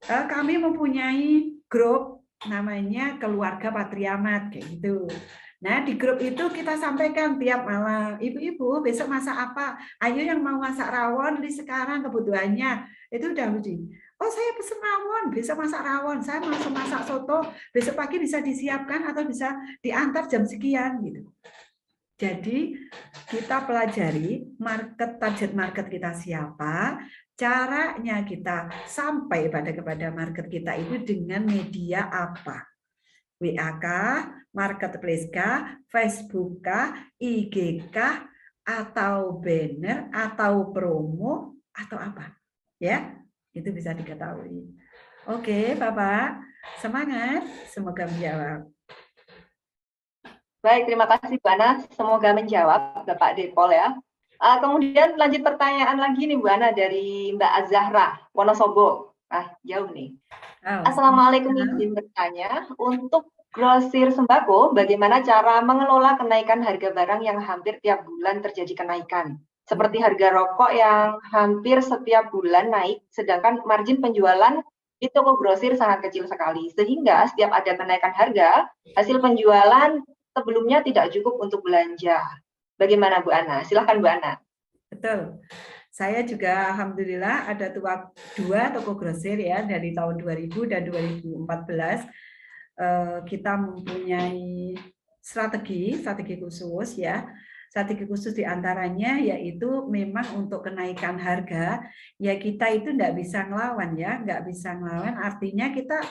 Kami mempunyai grup namanya Keluarga Patriamat kayak gitu. Nah, di grup itu kita sampaikan tiap malam, ibu-ibu besok masak apa? Ayo yang mau masak rawon di sekarang kebutuhannya. Itu udah lucu. Oh, saya pesen rawon, besok masak rawon. Saya langsung masak soto, besok pagi bisa disiapkan atau bisa diantar jam sekian gitu. Jadi kita pelajari target market kita siapa, caranya kita sampai kepada market kita itu dengan media apa? WA kah, marketplace kah, Facebook kah, IG kah, atau banner, atau promo, atau apa? Ya, itu bisa diketahui. Oke, Bapak, semangat, semoga menjawab. Baik, terima kasih Bu Ana. Semoga menjawab Bapak Depol ya. Kemudian lanjut pertanyaan lagi nih Bu Ana dari Mbak Azahra, Wonosobo. Jauh nih. Assalamualaikum, izin bertanya. Untuk grosir sembako, bagaimana cara mengelola kenaikan harga barang yang hampir tiap bulan terjadi kenaikan? Seperti harga rokok yang hampir setiap bulan naik, sedangkan margin penjualan di toko grosir sangat kecil sekali. Sehingga setiap ada kenaikan harga, hasil penjualan sebelumnya tidak cukup untuk belanja. Bagaimana Bu Ana? Silahkan Bu Ana. Betul. Saya juga alhamdulillah ada dua toko grosir ya dari tahun 2000 dan 2014. Kita mempunyai strategi khusus ya. Strategi khusus diantaranya yaitu memang untuk kenaikan harga, ya kita itu nggak bisa ngelawan ya, nggak bisa ngelawan. Artinya kita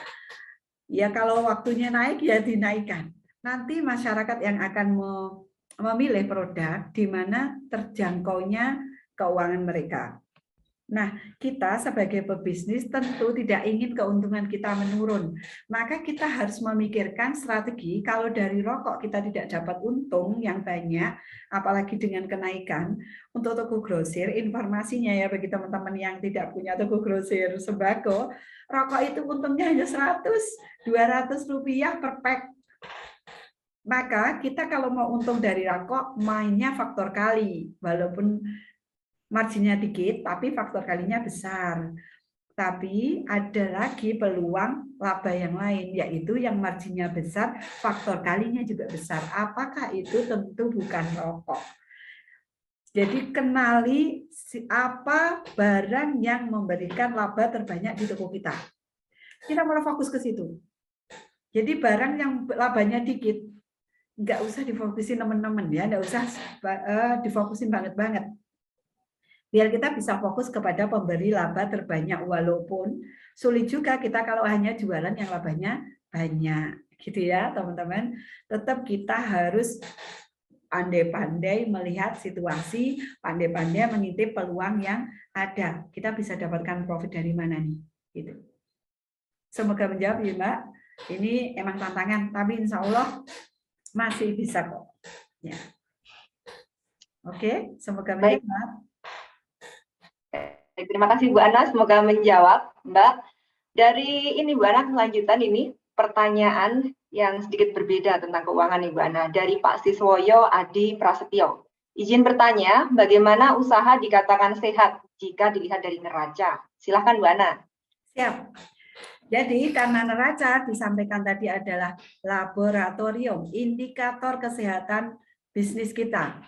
ya kalau waktunya naik ya dinaikkan. Nanti masyarakat yang akan memilih produk di mana terjangkaunya keuangan mereka. Nah, kita sebagai pebisnis tentu tidak ingin keuntungan kita menurun. Maka kita harus memikirkan strategi kalau dari rokok kita tidak dapat untung yang banyak, apalagi dengan kenaikan. Untuk toko grosir, informasinya ya bagi teman-teman yang tidak punya toko grosir sembako, rokok itu untungnya hanya 100-200 rupiah per pack. Maka kita kalau mau untung dari rokok, mainnya faktor kali. Walaupun marginnya dikit, tapi faktor kalinya besar. Tapi ada lagi peluang laba yang lain, yaitu yang marginnya besar, faktor kalinya juga besar. Apakah itu? Tentu bukan rokok. Jadi kenali apa barang yang memberikan laba terbanyak di toko kita. Kita mulai fokus ke situ. Jadi barang yang labanya dikit, nggak usah difokusin teman-teman ya, nggak usah difokusin banget-banget. Biar kita bisa fokus kepada pemberi laba terbanyak, walaupun sulit juga kita kalau hanya jualan yang labanya banyak, gitu ya teman-teman. Tetap kita harus pandai-pandai melihat situasi, pandai-pandai mengintip peluang yang ada. Kita bisa dapatkan profit dari mana nih? Gitu. Semoga menjawab ya Mbak. Ini emang tantangan, tapi insya Allah masih bisa kok. Ya. Oke, semoga menjawab. Terima kasih Bu Ana, semoga menjawab Mbak. Dari ini Bu Ana, kelanjutan ini pertanyaan yang sedikit berbeda tentang keuangan nih Bu Ana. Dari Pak Siswoyo Adi Prasetyo. Izin bertanya, bagaimana usaha dikatakan sehat jika dilihat dari neraca? Silahkan Bu Ana. Siap. Jadi karena neraca disampaikan tadi adalah laboratorium, indikator kesehatan bisnis kita.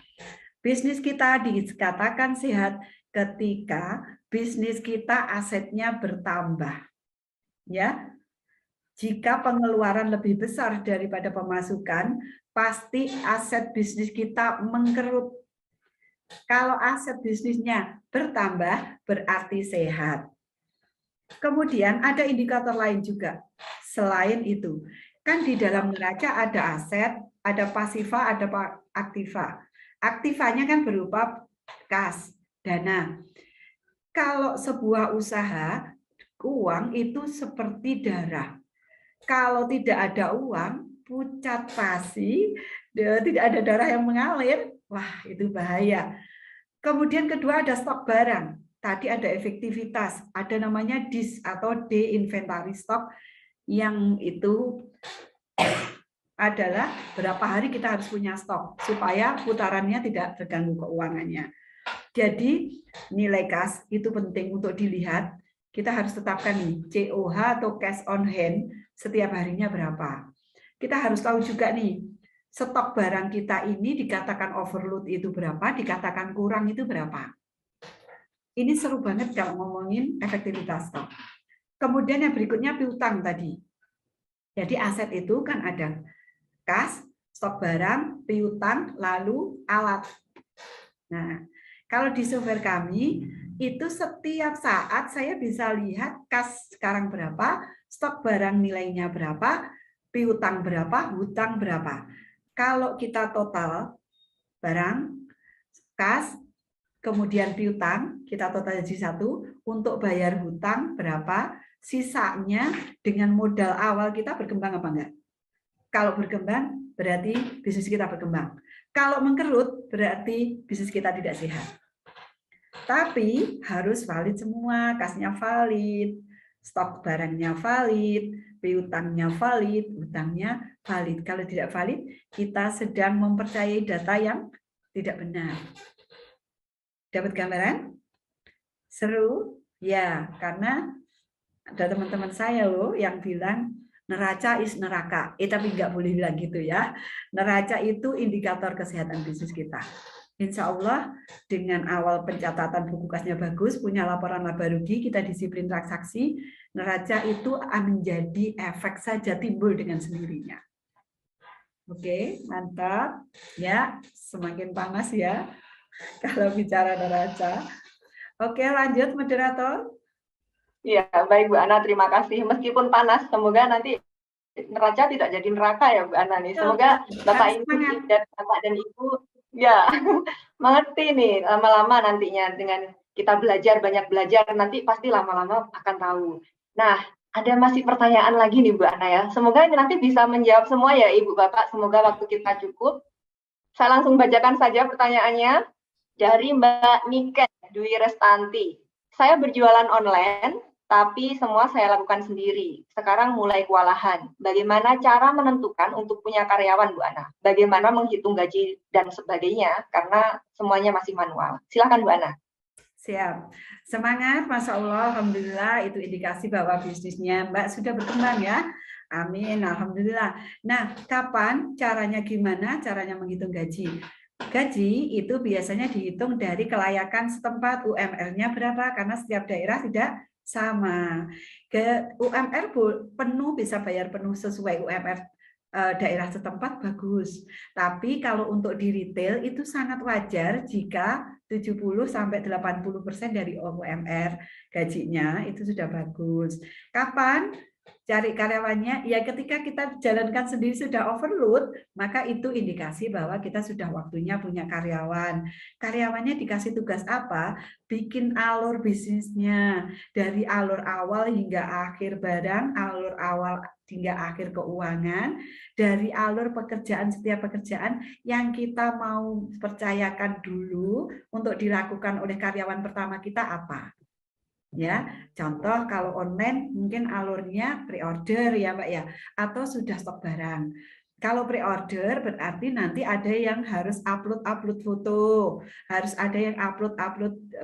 Bisnis kita dikatakan sehat ketika bisnis kita asetnya bertambah. Ya. Jika pengeluaran lebih besar daripada pemasukan, pasti aset bisnis kita mengkerut. Kalau aset bisnisnya bertambah, berarti sehat. Kemudian ada indikator lain juga. Selain itu, kan di dalam neraca ada aset, ada pasifa, ada aktiva. Aktivanya kan berupa kas, dana. Kalau sebuah usaha, uang itu seperti darah. Kalau tidak ada uang, pucat pasi, tidak ada darah yang mengalir, wah itu bahaya. Kemudian kedua ada stok barang. Tadi ada efektivitas, ada namanya DIS atau de-inventory stock, yang itu adalah berapa hari kita harus punya stok supaya putarannya tidak terganggu keuangannya. Jadi nilai kas itu penting untuk dilihat. Kita harus tetapkan nih COH atau cash on hand setiap harinya berapa. Kita harus tahu juga nih stok barang kita ini dikatakan overload itu berapa, dikatakan kurang itu berapa. Ini seru banget kalau ngomongin efektivitas stok. Kemudian yang berikutnya piutang tadi. Jadi aset itu kan ada kas, stok barang, piutang, lalu alat. Nah, kalau di software kami, itu setiap saat saya bisa lihat kas sekarang berapa, stok barang nilainya berapa, piutang berapa, hutang berapa. Kalau kita total barang, kas, kemudian piutang, kita total jadi satu, untuk bayar hutang berapa, sisanya dengan modal awal kita berkembang apa enggak? Kalau berkembang, berarti bisnis kita berkembang. Kalau mengkerut, berarti bisnis kita tidak sehat. Tapi harus valid semua, kasnya valid, stok barangnya valid, piutangnya valid, hutangnya valid. Kalau tidak valid, kita sedang mempercayai data yang tidak benar. Dapat gambaran? Seru? Ya, karena ada teman-teman saya loh yang bilang neraca is neraka. Tapi nggak boleh bilang gitu ya. Neraca itu indikator kesehatan bisnis kita. Insya Allah dengan awal pencatatan buku kasnya bagus, punya laporan laba rugi, kita disiplin transaksi, neraca itu menjadi efek saja timbul dengan sendirinya. Oke, mantap. Ya, semakin panas ya kalau bicara neraca. Oke, lanjut moderator. Iya, baik Bu Ana, terima kasih. Meskipun panas, semoga nanti neraca tidak jadi neraka ya Bu Ana nih. Semoga Bapak Ibu dan Bapak dan Ibu ya mengerti nih lama-lama nantinya dengan kita banyak belajar nanti pasti lama-lama akan tahu. Nah, ada masih pertanyaan lagi nih Bu Ana ya. Semoga ini nanti bisa menjawab semua ya Ibu Bapak. Semoga waktu kita cukup. Saya langsung bacakan saja pertanyaannya dari Mbak Niken Dwi Restanti. Saya berjualan online, tapi semua saya lakukan sendiri. Sekarang mulai kewalahan. Bagaimana cara menentukan untuk punya karyawan, Bu Ana? Bagaimana menghitung gaji dan sebagainya? Karena semuanya masih manual. Silakan, Bu Ana. Siap. Semangat, Masya Allah. Alhamdulillah, itu indikasi bahwa bisnisnya Mbak sudah berkembang ya. Amin, Alhamdulillah. Nah, kapan? Caranya gimana? Caranya menghitung gaji. Gaji itu biasanya dihitung dari kelayakan setempat, UMR-nya berapa, karena setiap daerah tidak sama. Ke UMR penuh bisa bayar penuh sesuai UMR daerah setempat bagus. Tapi kalau untuk di retail itu sangat wajar jika 70-80% dari UMR gajinya itu sudah bagus. Kapan cari karyawannya? Ya ketika kita jalankan sendiri sudah overload, maka itu indikasi bahwa kita sudah waktunya punya karyawan. Karyawannya dikasih tugas apa? Bikin alur bisnisnya dari alur awal hingga akhir barang, alur awal hingga akhir keuangan, dari alur pekerjaan setiap pekerjaan yang kita mau percayakan dulu untuk dilakukan oleh karyawan pertama kita apa. Ya, contoh kalau online mungkin alurnya pre-order ya Mbak ya, atau sudah stok barang. Kalau pre-order berarti nanti ada yang harus upload foto, harus ada yang upload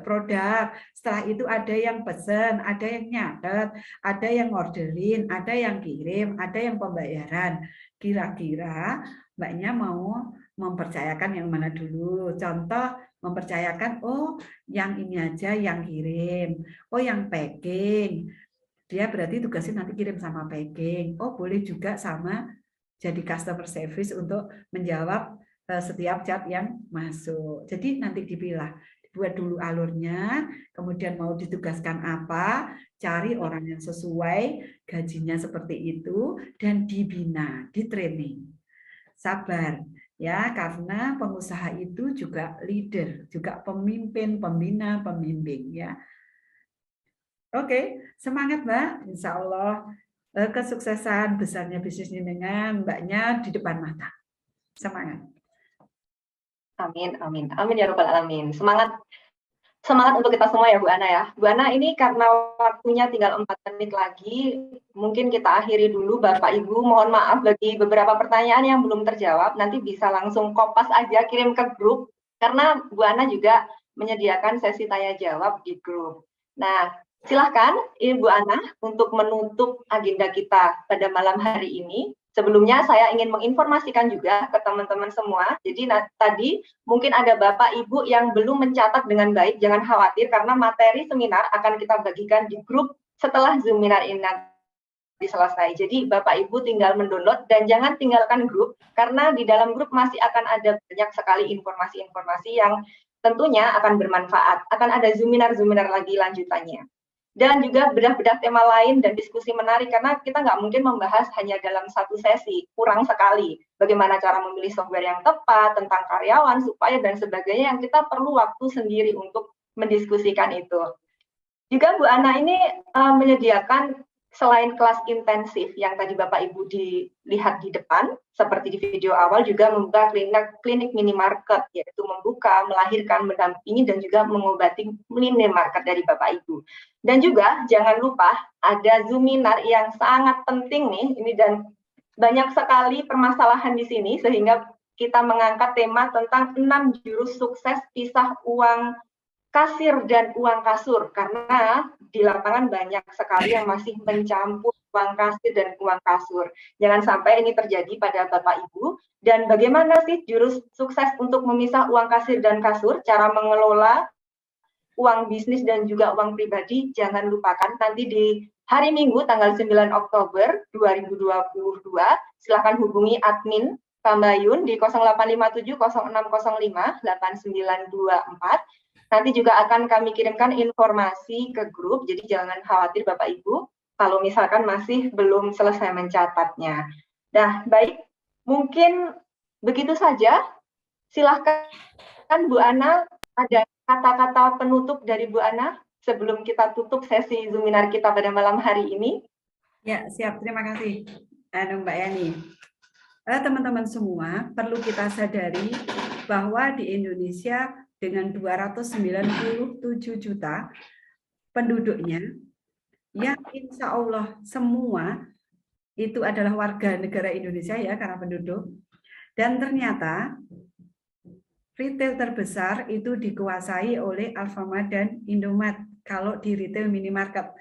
produk. Setelah itu ada yang pesen, ada yang nyatet, ada yang orderin, ada yang kirim, ada yang pembayaran. Kira-kira Mbaknya mau mempercayakan yang mana dulu? Contoh mempercayakan, oh yang ini aja yang kirim. Oh, yang packing. Dia berarti tugasnya nanti kirim sama packing. Oh, boleh juga sama jadi customer service untuk menjawab setiap chat yang masuk. Jadi nanti dipilah. Buat dulu alurnya, kemudian mau ditugaskan apa, cari orang yang sesuai, gajinya seperti itu, dan dibina, di training. Sabar. Ya, karena pengusaha itu juga leader, juga pemimpin, pembina, pembimbing ya. Oke, semangat Mbak. Insya Allah kesuksesan besarnya bisnis ini dengan Mbaknya di depan mata. Semangat. Amin, amin, amin ya Rabbal Alamin. Semangat untuk kita semua ya Bu Ana ya. Bu Ana, ini karena waktunya tinggal 4 menit lagi, mungkin kita akhiri dulu Bapak Ibu. Mohon maaf bagi beberapa pertanyaan yang belum terjawab, nanti bisa langsung kopas aja kirim ke grup, karena Bu Ana juga menyediakan sesi tanya jawab di grup. Nah, silahkan Ibu Ana untuk menutup agenda kita pada malam hari ini. Sebelumnya saya ingin menginformasikan juga ke teman-teman semua. Jadi tadi mungkin ada Bapak Ibu yang belum mencatat dengan baik, jangan khawatir karena materi seminar akan kita bagikan di grup setelah seminar ini nanti selesai. Jadi Bapak Ibu tinggal mendownload dan jangan tinggalkan grup karena di dalam grup masih akan ada banyak sekali informasi-informasi yang tentunya akan bermanfaat. Akan ada seminar-seminar lagi lanjutannya. Dan juga bedah-bedah tema lain dan diskusi menarik, karena kita nggak mungkin membahas hanya dalam satu sesi, kurang sekali. Bagaimana cara memilih software yang tepat, tentang karyawan, supaya dan sebagainya, yang kita perlu waktu sendiri untuk mendiskusikan itu. Juga Bu Ana ini menyediakan selain kelas intensif yang tadi Bapak Ibu dilihat di depan, seperti di video awal, juga membuka klinik minimarket, yaitu membuka, melahirkan, mendampingi, dan juga mengobati minimarket dari Bapak Ibu. Dan juga jangan lupa ada Zoominar yang sangat penting nih, ini dan banyak sekali permasalahan di sini, sehingga kita mengangkat tema tentang 6 jurus sukses pisah uang kasir dan uang kasur, karena di lapangan banyak sekali yang masih mencampur uang kasir dan uang kasur. Jangan sampai ini terjadi pada Bapak Ibu. Dan bagaimana sih jurus sukses untuk memisah uang kasir dan kasur, cara mengelola uang bisnis dan juga uang pribadi? Jangan lupakan nanti di hari Minggu tanggal 9 Oktober 2022, silakan hubungi admin Kambayun di 0857 0605 8924. Nanti juga akan kami kirimkan informasi ke grup, jadi jangan khawatir Bapak Ibu kalau misalkan masih belum selesai mencatatnya. Nah, baik, mungkin begitu saja. Silahkan Bu Ana, ada kata-kata penutup dari Bu Ana sebelum kita tutup sesi Zoominar kita pada malam hari ini. Ya, siap. Terima kasih, Mbak Yani. Teman-teman semua, perlu kita sadari bahwa di Indonesia dengan 297 juta penduduknya, yang insya Allah semua itu adalah warga negara Indonesia ya, karena penduduk. Dan ternyata retail terbesar itu dikuasai oleh Alfamart dan Indomaret. Kalau di retail minimarket,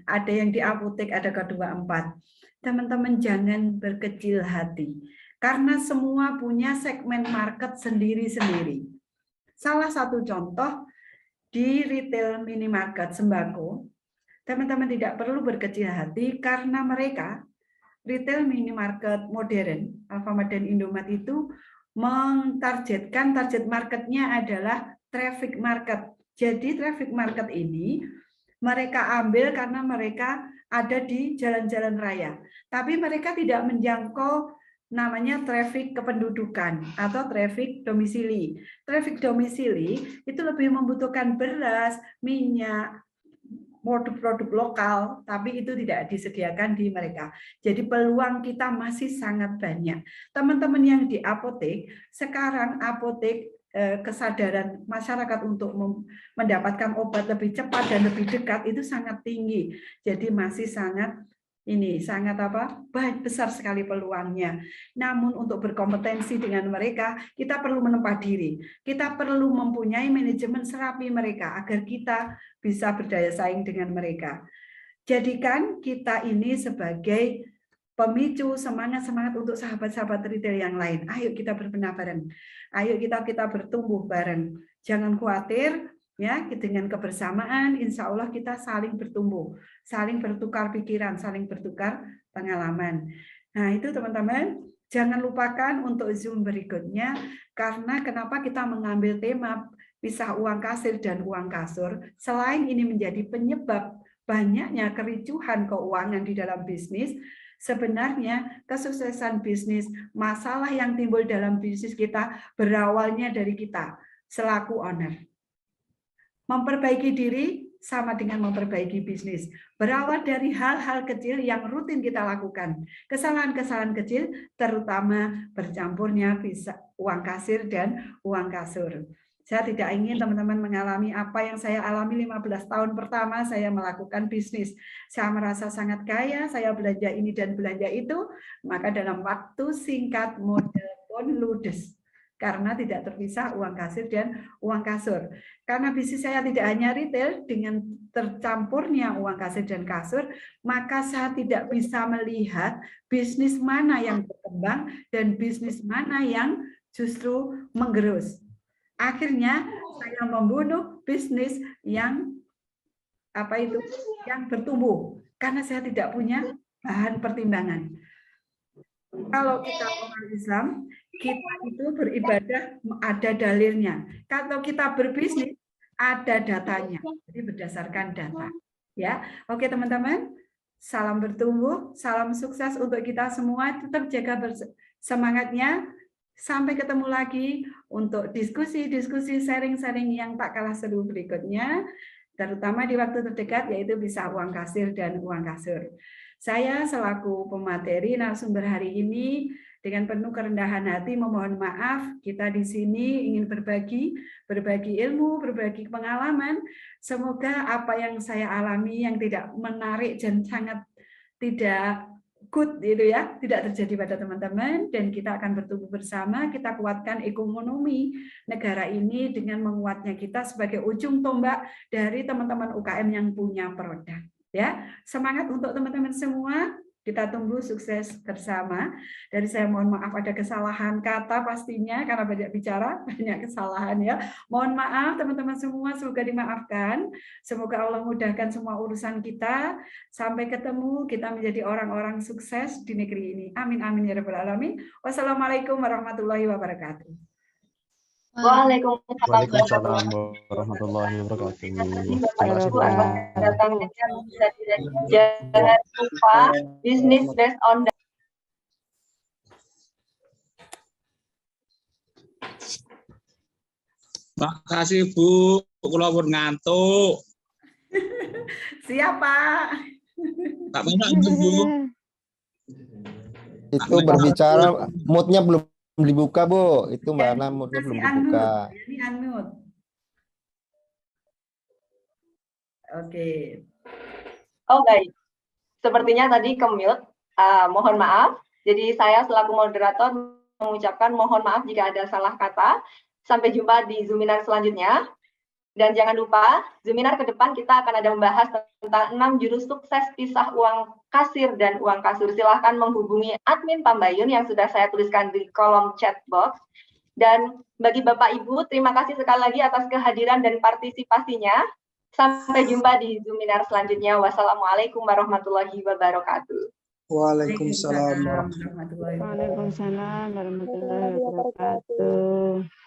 ada yang di apotek, ada ke-24. Teman-teman jangan berkecil hati, karena semua punya segmen market sendiri-sendiri. Salah satu contoh, di retail minimarket sembako, teman-teman tidak perlu berkecil hati karena mereka, retail minimarket modern, Alfamart dan Indomaret itu mentargetkan target marketnya adalah traffic market. Jadi traffic market ini mereka ambil karena mereka ada di jalan-jalan raya. Tapi mereka tidak menjangkau namanya traffic kependudukan atau traffic domisili. Traffic domisili itu lebih membutuhkan beras, minyak, produk-produk lokal, tapi itu tidak disediakan di mereka. Jadi peluang kita masih sangat banyak. Teman-teman yang di apotek, sekarang apotek kesadaran masyarakat untuk mendapatkan obat lebih cepat dan lebih dekat itu sangat tinggi. Jadi masih sangat besar sekali peluangnya. Namun untuk berkompetensi dengan mereka, kita perlu menempa diri. Kita perlu mempunyai manajemen serapi mereka agar kita bisa berdaya saing dengan mereka. Jadikan kita ini sebagai pemicu semangat-semangat untuk sahabat-sahabat retail yang lain. Ayo kita berbenah bareng. Ayo kita bertumbuh bareng. Jangan khawatir, ya, dengan kebersamaan insya Allah kita saling bertumbuh, saling bertukar pikiran, saling bertukar pengalaman. Nah, itu teman-teman, jangan lupakan untuk Zoom berikutnya, karena kenapa kita mengambil tema pisah uang kasir dan uang kasur, selain ini menjadi penyebab banyaknya kericuhan keuangan di dalam bisnis, sebenarnya kesuksesan bisnis, masalah yang timbul dalam bisnis kita berawalnya dari kita selaku owner. Memperbaiki diri sama dengan memperbaiki bisnis. Berawal dari hal-hal kecil yang rutin kita lakukan. Kesalahan-kesalahan kecil, terutama bercampurnya uang kasir dan uang kasur. Saya tidak ingin teman-teman mengalami apa yang saya alami 15 tahun pertama saya melakukan bisnis. Saya merasa sangat kaya, saya belanja ini dan belanja itu, maka dalam waktu singkat modal pun ludes. Karena tidak terpisah uang kasir dan uang kasur. Karena bisnis saya tidak hanya retail, dengan tercampurnya uang kasir dan kasur, maka saya tidak bisa melihat bisnis mana yang berkembang dan bisnis mana yang justru menggerus. Akhirnya saya membunuh bisnis yang yang bertumbuh karena saya tidak punya bahan pertimbangan. Kalau kita orang Islam, kita itu beribadah ada dalilnya. Kalau kita berbisnis ada datanya. Jadi berdasarkan data. Ya, oke teman-teman. Salam bertumbuh, salam sukses untuk kita semua. Tetap jaga semangatnya. Sampai ketemu lagi untuk diskusi-diskusi, sharing-sharing yang tak kalah seru berikutnya, terutama di waktu terdekat, yaitu bisa uang kasir dan uang kasur. Saya selaku pemateri narasumber hari ini dengan penuh kerendahan hati memohon maaf, kita di sini ingin berbagi ilmu, berbagi pengalaman. Semoga apa yang saya alami yang tidak menarik dan sangat tidak good gitu ya, tidak terjadi pada teman-teman, dan kita akan bertumbuh bersama. Kita kuatkan ekonomi negara ini dengan menguatnya kita sebagai ujung tombak dari teman-teman UKM yang punya produk. Ya, semangat untuk teman-teman semua. Kita tunggu sukses bersama. Dari saya mohon maaf ada kesalahan kata pastinya karena banyak bicara, banyak kesalahan ya. Mohon maaf teman-teman semua, semoga dimaafkan. Semoga Allah mudahkan semua urusan kita. Sampai ketemu, kita menjadi orang-orang sukses di negeri ini. Amin amin ya rabbal alamin. Wassalamualaikum warahmatullahi wabarakatuh. Waalaikumsalam warahmatullahi wabarakatuh. Terima kasih Bapak Ibu atas datangnya. Jangan lupa bisnis based on data. Makasih Bu, kula pun ngantuk. Siapa? Tak banyak Bu. Itu berbicara moodnya belum dibuka Bu, itu Mbak Ana moodnya belum dibuka. Ini unmute. Oke. Oh baik, sepertinya tadi ke-mute. Mohon maaf. Jadi saya selaku moderator mengucapkan mohon maaf jika ada salah kata. Sampai jumpa di Zoominar selanjutnya. Dan jangan lupa, Zoominar ke depan kita akan ada membahas tentang 6 jurus sukses pisah uang kasir dan uang kasur. Silahkan menghubungi admin Pambayun yang sudah saya tuliskan di kolom chat box. Dan bagi Bapak Ibu, terima kasih sekali lagi atas kehadiran dan partisipasinya. Sampai jumpa di Zoominar selanjutnya. Wassalamualaikum warahmatullahi wabarakatuh. Waalaikumsalam. Waalaikumsalam warahmatullahi wabarakatuh. Waalaikumsalam warahmatullahi wabarakatuh.